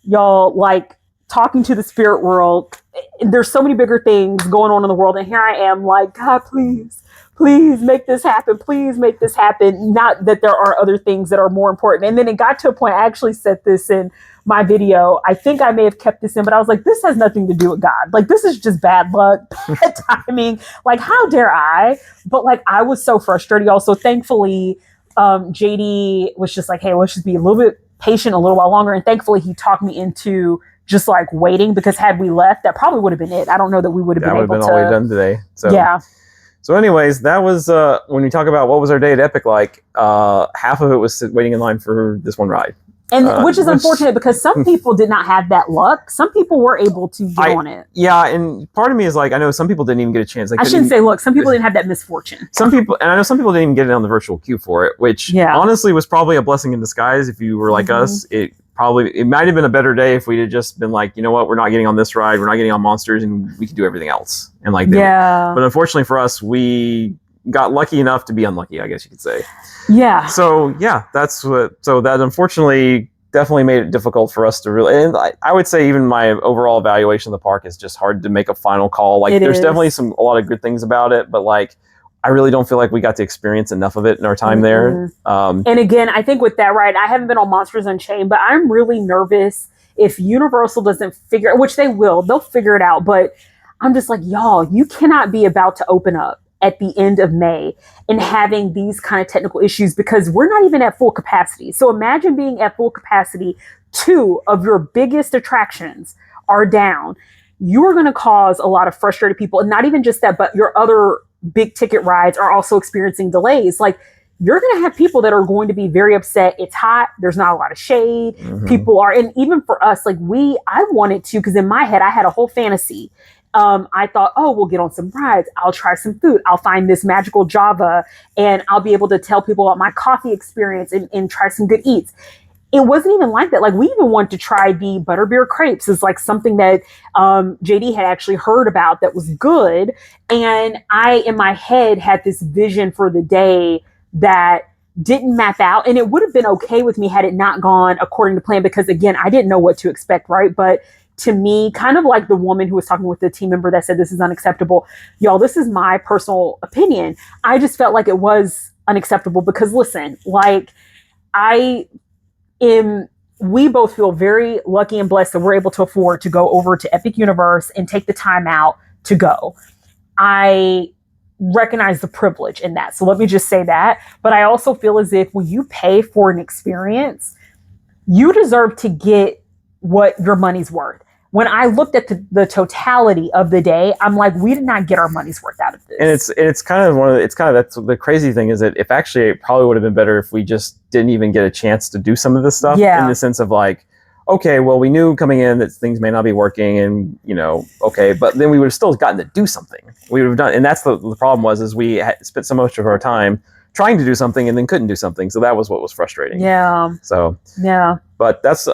y'all, like talking to the spirit world. There's so many bigger things going on in the world. And here I am like, God, please please make this happen. Please make this happen. Not that there are other things that are more important. And then it got to a point, I actually said this in my video. I think I may have kept this in, but I was like, this has nothing to do with God. Like, this is just bad luck, bad timing. Like, how dare I? But like, I was so frustrated. Also, thankfully, JD was just like, hey, let's just be a little bit patient a little while longer. And thankfully, he talked me into just like waiting, because had we left, that probably would have been it. I don't know that we would have been able to. That would have been all we've done today. So yeah. So anyways, that was when we talk about what was our day at Epic like, half of it was waiting in line for this one ride. And which is unfortunate, because some people did not have that luck. Some people were able to get on it. Yeah, and part of me is like, I know some people didn't even get a chance. I shouldn't say look, some people didn't have that misfortune. Some people, and I know some people didn't even get it on the virtual queue for it, which honestly was probably a blessing in disguise. If you were like us, it might have been a better day if we'd have just been like, you know what, we're not getting on this ride, we're not getting on Monsters, and we can do everything else. And like, but unfortunately for us, we got lucky enough to be unlucky, I guess you could say. Yeah. So yeah, that unfortunately definitely made it difficult for us to really, and I would say even my overall evaluation of the park is just hard to make a final call. Like, there's definitely a lot of good things about it, but like, I really don't feel like we got to experience enough of it in our time there. And again, I think with that ride, I haven't been on Monsters Unchained, but I'm really nervous if Universal doesn't figure, which they'll figure it out. But I'm just like, y'all, you cannot be about to open up at the end of May and having these kind of technical issues, because we're not even at full capacity. So imagine being at full capacity, 2 of your biggest attractions are down. You're going to cause a lot of frustrated people. And not even just that, but your other big ticket rides are also experiencing delays. Like, you're going to have people that are going to be very upset. It's hot. There's not a lot of shade. People are, and even for us, like I wanted to, because in my head, I had a whole fantasy. I thought, oh, we'll get on some rides. I'll try some food. I'll find this magical Java, and I'll be able to tell people about my coffee experience and try some good eats. It wasn't even like that. Like, we even wanted to try the butterbeer crepes. Is like something that JD had actually heard about that was good. And I, in my head, had this vision for the day that didn't map out. And it would have been okay with me had it not gone according to plan, because again, I didn't know what to expect, right? But to me, kind of like the woman who was talking with the team member that said this is unacceptable. Y'all, this is my personal opinion. I just felt like it was unacceptable because, listen, like, we both feel very lucky and blessed that we're able to afford to go over to Epic Universe and take the time out to go. I recognize the privilege in that. So let me just say that. But I also feel as if when you pay for an experience, you deserve to get what your money's worth. When I looked at the totality of the day, I'm like, we did not get our money's worth out of this. And it's kind of that's the crazy thing is that if actually it probably would have been better if we just didn't even get a chance to do some of this stuff, in the sense of like, okay, well, we knew coming in that things may not be working, and okay, but then we would have still gotten to do something. We would have done, and that's the problem is we had spent so much of our time trying to do something and then couldn't do something. So that was what was frustrating. Yeah. So yeah, but that's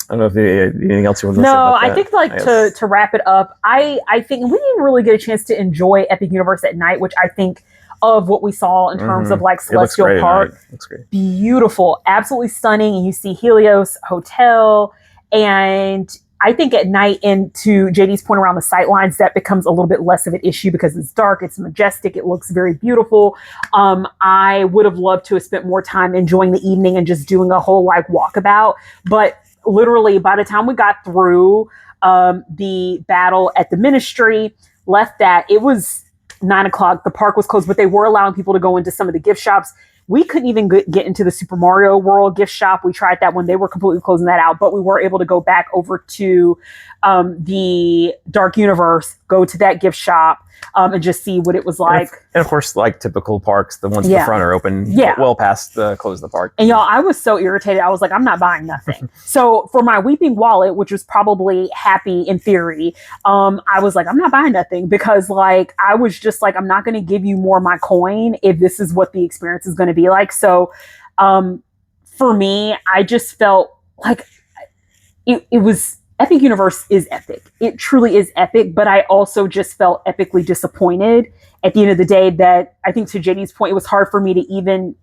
I don't know if there's anything else you want to say about that. No, I think like to wrap it up, I think we didn't really get a chance to enjoy Epic Universe at night, which I think of what we saw in terms of like Celestial Park. Looks great. Beautiful, absolutely stunning. And you see Helios Hotel, and I think at night, and to JD's point around the sight lines, that becomes a little bit less of an issue because it's dark, it's majestic, it looks very beautiful. I would have loved to have spent more time enjoying the evening and just doing a whole like walkabout, but literally by the time we got through the battle at the ministry, left that, it was 9:00. The park was closed, but they were allowing people to go into some of the gift shops. We couldn't even get into the Super Mario World gift shop. We tried that one. They were completely closing that out, but we were able to go back over to the Dark Universe, go to that gift shop, and just see what it was like. And of course, like typical parks, the ones in the front are open well past the close of the park. And y'all, I was so irritated. I was like, I'm not buying nothing. So for my weeping wallet, which was probably happy in theory, I was like, I'm not buying nothing, because like, I was just like, I'm not going to give you more of my coin if this is what the experience is going to be like. So for me, I just felt like it was, Epic Universe is epic. It truly is epic, but I also just felt epically disappointed at the end of the day that, I think to JD's point, it was hard for me to even,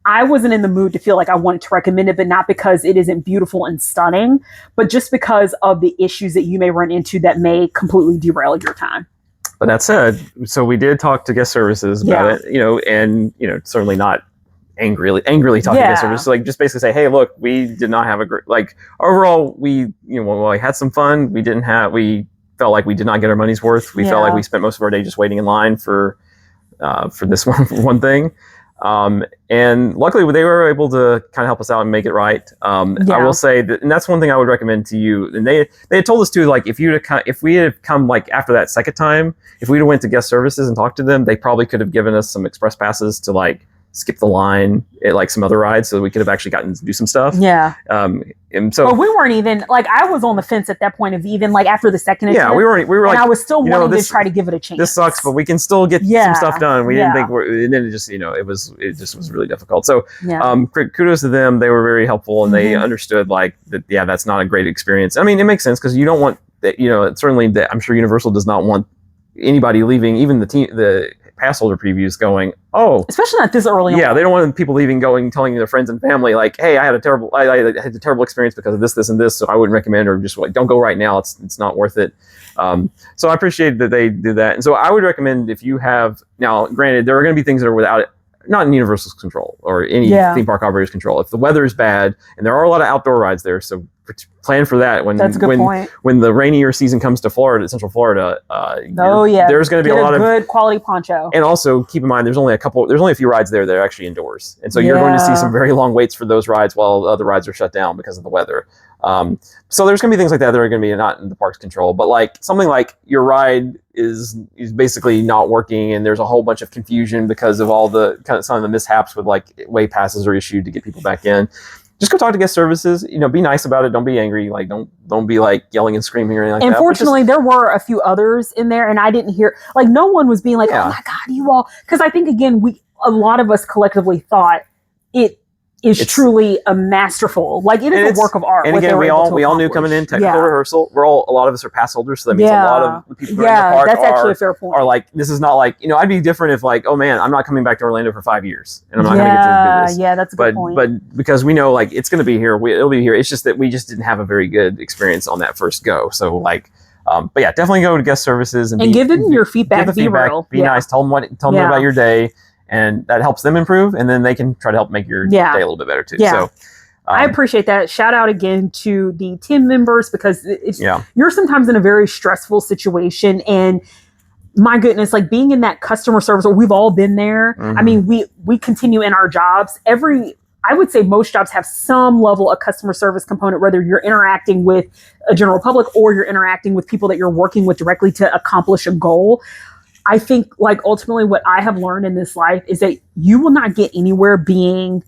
I wasn't in the mood to feel like I wanted to recommend it, but not because it isn't beautiful and stunning, but just because of the issues that you may run into that may completely derail your time. But that said, so we did talk to guest services about it, and certainly not angrily talk to guest services. Like just basically say, hey, look, we did not have a great, like overall, we while we had some fun, we felt like we did not get our money's worth. We felt like we spent most of our day just waiting in line for this one thing. And luckily they were able to kind of help us out and make it right. I will say that, and that's one thing I would recommend to you. And they had told us too, like if we had come like after that second time, if we'd have went to guest services and talked to them, they probably could have given us some express passes to like skip the line at like some other rides so that we could have actually gotten to do some stuff. Yeah. And so, but we weren't even like, I was on the fence at that point of even like after the second attempt. Yeah, we were like, I was still wanting to try to give it a chance. This sucks, but we can still get some stuff done. We didn't think and then it just, it just was really difficult. So, kudos to them. They were very helpful and they understood like that. Yeah, that's not a great experience. I mean, it makes sense because you don't want that, certainly that I'm sure Universal does not want anybody leaving, even the pass holder previews going, especially not this early on. Yeah, they don't want people leaving telling their friends and family like, hey, I had a terrible experience because of this and this, so I wouldn't recommend, or just like, don't go right now, it's not worth it. So I appreciate that they did that. And so I would recommend, if you have, now granted there are going to be things that are without it, not in Universal's control or any theme park operator's control. If the weather is bad, and there are a lot of outdoor rides there, so plan for that when the rainier season comes to Florida, Central Florida. There's going to be a lot of good quality poncho. And also keep in mind, there's only a few rides there that are actually indoors, and so you're going to see some very long waits for those rides while other rides are shut down because of the weather. So there's going to be things like that are going to be not in the park's control, but like something like your ride is basically not working, and there's a whole bunch of confusion because of all the some of the mishaps with like way passes are issued to get people back in. Just go talk to guest services. Be nice about it. Don't be angry. Like don't be like yelling and screaming or anything like that. Unfortunately, there were a few others in there, and I didn't hear, like, no one was being like, oh my God, you all, because I think again, a lot of us collectively thought it's truly a masterful, like it is a work of art. And again, we all knew coming in technical rehearsal. A lot of us are pass holders, so that means a lot of the people who are in the park that's actually a fair point. Are like, this is not like, I'd be different if like, oh man, I'm not coming back to Orlando for 5 years and I'm not going to get to do this. Yeah, that's a good point. But because we know like it's going to be here, it'll be here. It's just that we just didn't have a very good experience on that first go. So like, but yeah, definitely go to guest services and give them your feedback. Be nice. Tell them about your day. And that helps them improve, and then they can try to help make your day a little bit better too. Yeah. So I appreciate that. Shout out again to the team members, because you're sometimes in a very stressful situation, and my goodness, like being in that customer service, or we've all been there. Mm-hmm. I mean, we continue in our jobs. I would say most jobs have some level of customer service component, whether you're interacting with a general public or you're interacting with people that you're working with directly to accomplish a goal. I think like ultimately what I have learned in this life is that you will not get anywhere being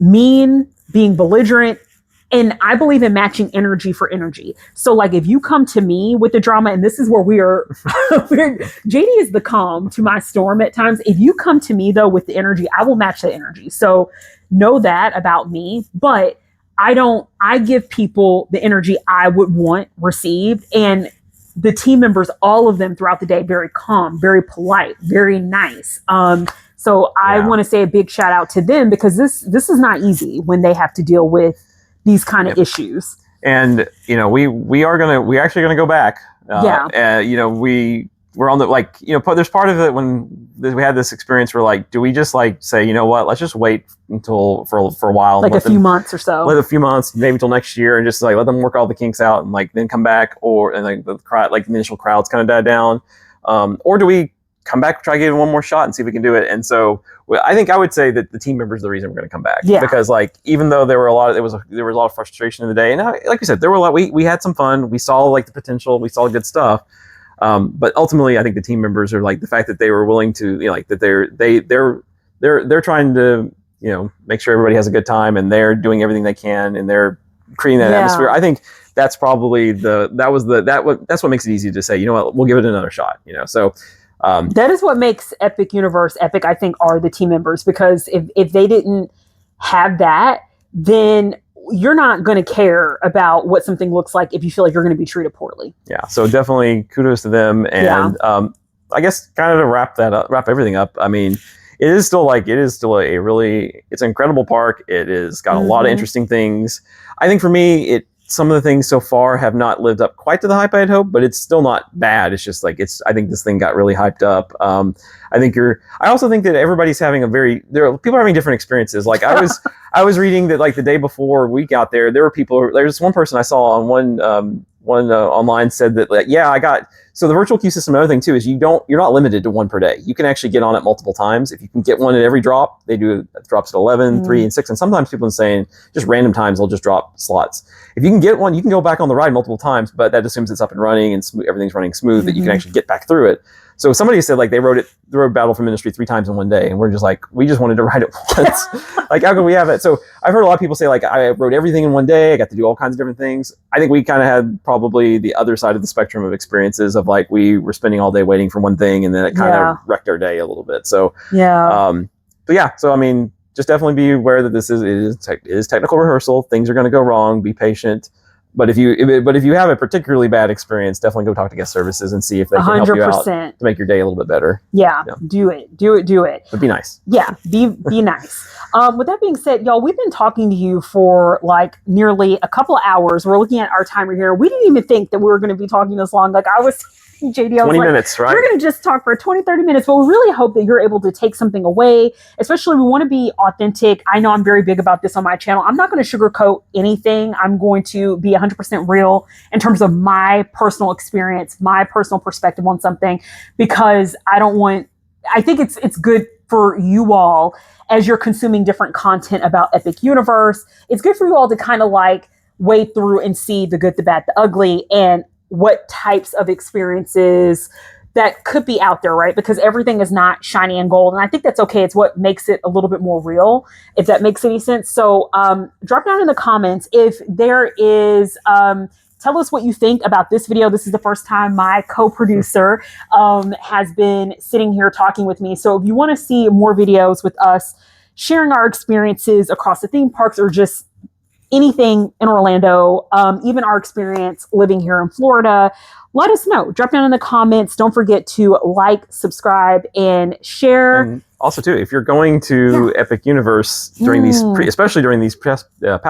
mean, being belligerent. And I believe in matching energy for energy. So like if you come to me with the drama, and this is where we are, JD is the calm to my storm at times. If you come to me though with the energy, I will match the energy. So know that about me, but I give people the energy I would want received. And the team members, all of them throughout the day, very calm, very polite, very nice. So I want to say a big shout out to them, because this is not easy when they have to deal with these kind of issues. And we're actually gonna go back. We're on the there's part of it when we had this experience where like, do we just like say, you know what, let's just wait until for a while, like a few months or so, a few months, maybe until next year, and just like let them work all the kinks out and like then come back, and like the crowd, like the initial crowds kind of died down, or do we come back, try to give it one more shot and see if we can do it? And so I think I would say that the team members are the reason we're going to come back, because like even though there was a lot of frustration in the day, and like you said, there were a lot. We had some fun. We saw like the potential. We saw good stuff. But ultimately, I think the team members are like the fact that they were willing to, like that they're trying to, make sure everybody has a good time, and they're doing everything they can, and they're creating that atmosphere. I think that's probably that's what makes it easy to say, you know what, we'll give it another shot. So that is what makes Epic Universe epic. I think are the team members, because if they didn't have that, then you're not going to care about what something looks like if you feel like you're going to be treated poorly. Yeah. So definitely kudos to them. And I guess kind of to wrap everything up. I mean, it's an incredible park. It has got a lot of interesting things. I think for me, some of the things so far have not lived up quite to the hype I had hoped, but it's still not bad. It's just like I think this thing got really hyped up. I also think that everybody's having people are having different experiences. Like I was reading that like the day before we got there were people. There's one person I saw on one online said that like, so the virtual queue system, another thing too, is you're not limited to one per day. You can actually get on it multiple times. If you can get one at every drop, they do drops at 11, 3, and 6. And sometimes people are saying just random times, they'll just drop slots. If you can get one, you can go back on the ride multiple times, but that assumes it's up and running and everything's running smooth, that you can actually get back through it. So somebody said like they rode Battle for Ministry 3 times in one day, and we're just like, we just wanted to ride it once. Like, how can we have it? So I've heard a lot of people say like, I rode everything in one day. I got to do all kinds of different things. I think we kind of had probably the other side of the spectrum of experiences of like, we were spending all day waiting for one thing, and then it kind of wrecked our day a little bit. So so I mean, just definitely be aware that this is technical rehearsal. Things are going to go wrong. Be patient. But if you have a particularly bad experience, definitely go talk to guest services and see if they can help you out to make your day a little bit better. Yeah. Do it. But be nice. Yeah, be nice. With that being said, y'all, we've been talking to you for like nearly a couple of hours. We're looking at our timer here. We didn't even think that we were going to be talking this long. Like I was JD, 20 minutes, right? We're going to just talk for 20, 30 minutes, but we really hope that you're able to take something away. Especially, we want to be authentic. I know I'm very big about this on my channel. I'm not going to sugarcoat anything. I'm going to be 100% real in terms of my personal experience, my personal perspective on something, because I think it's good for you all as you're consuming different content about Epic Universe. It's good for you all to kind of like wade through and see the good, the bad, the ugly, and what types of experiences that could be out there, right? Because everything is not shiny and gold. And I think that's okay. It's what makes it a little bit more real, if that makes any sense. So drop down in the comments if there is, tell us what you think about this video. This is the first time my co-producer has been sitting here talking with me. So if you want to see more videos with us sharing our experiences across the theme parks or just anything in Orlando, even our experience living here in Florida, let us know. Drop down in the comments. Don't forget to like, subscribe, and share. And also, too, if you're going to Epic Universe during these, especially during these pass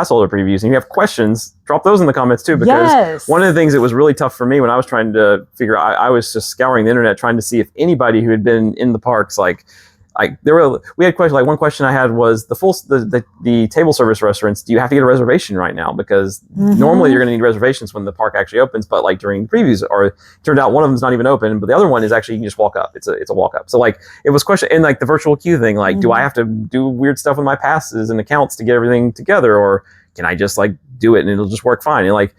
holder previews, and you have questions, drop those in the comments too. Because one of the things that was really tough for me when I was trying to figure out, I was just scouring the internet trying to see if anybody who had been in the parks, we had questions. Like one question I had was the table service restaurants. Do you have to get a reservation right now? Because normally you're going to need reservations when the park actually opens. But like during previews, or it turned out one of them's not even open, but the other one is actually you can just walk up. It's a walk up. So like it was question, and like the virtual queue thing. Like, do I have to do weird stuff with my passes and accounts to get everything together, or can I just like do it and it'll just work fine? And like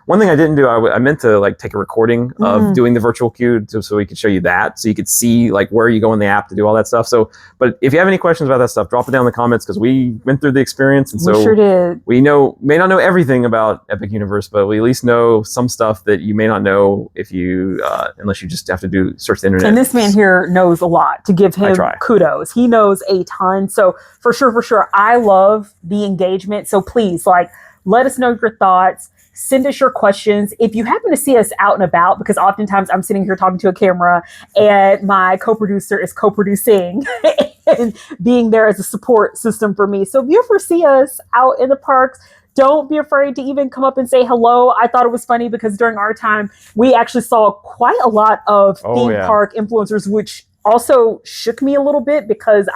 one thing I didn't do, I meant to like take a recording of doing the virtual queue so we could show you that, so you could see like where you go in the app to do all that stuff. So, but if you have any questions about that stuff, drop it down in the comments, because we went through the experience, and so we sure did. We may not know everything about Epic Universe, but we at least know some stuff that you may not know if you unless you just have to search the internet. And this man here knows a lot. To give him kudos, he knows a ton. So for sure, I love the engagement. So please, like, let us know your thoughts. Send us your questions. If you happen to see us out and about, because oftentimes I'm sitting here talking to a camera and my co-producer is co-producing and being there as a support system for me. So if you ever see us out in the parks, don't be afraid to even come up and say hello. I thought it was funny because during our time, we actually saw quite a lot of theme park influencers, which also shook me a little bit because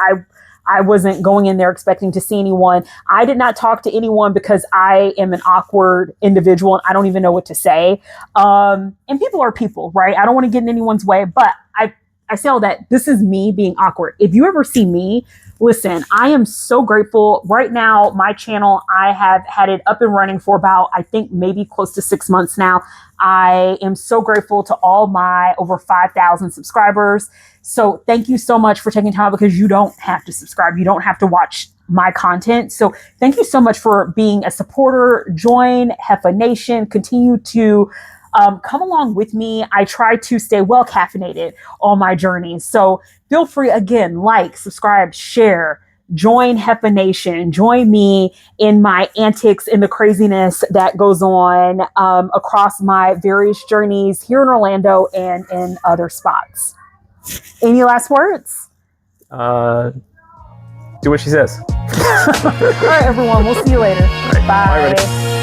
I wasn't going in there expecting to see anyone. I did not talk to anyone because I am an awkward individual and I don't even know what to say. And people are people, right? I don't want to get in anyone's way, but I say all that. This is me being awkward. If you ever see me, listen, I am so grateful. Right now, my channel, I have had it up and running for about, I think maybe close to 6 months now. I am so grateful to all my over 5,000 subscribers. So thank you so much for taking time, because you don't have to subscribe. You don't have to watch my content. So thank you so much for being a supporter. Join Heffa Nation. Continue to come along with me. I try to stay well caffeinated on my journey. So feel free, again, like, subscribe, share, join Heffa Nation, join me in my antics and the craziness that goes on across my various journeys here in Orlando and in other spots. Any last words? Do what she says. All right, everyone. We'll see you later. All right. Bye. Bye, everybody.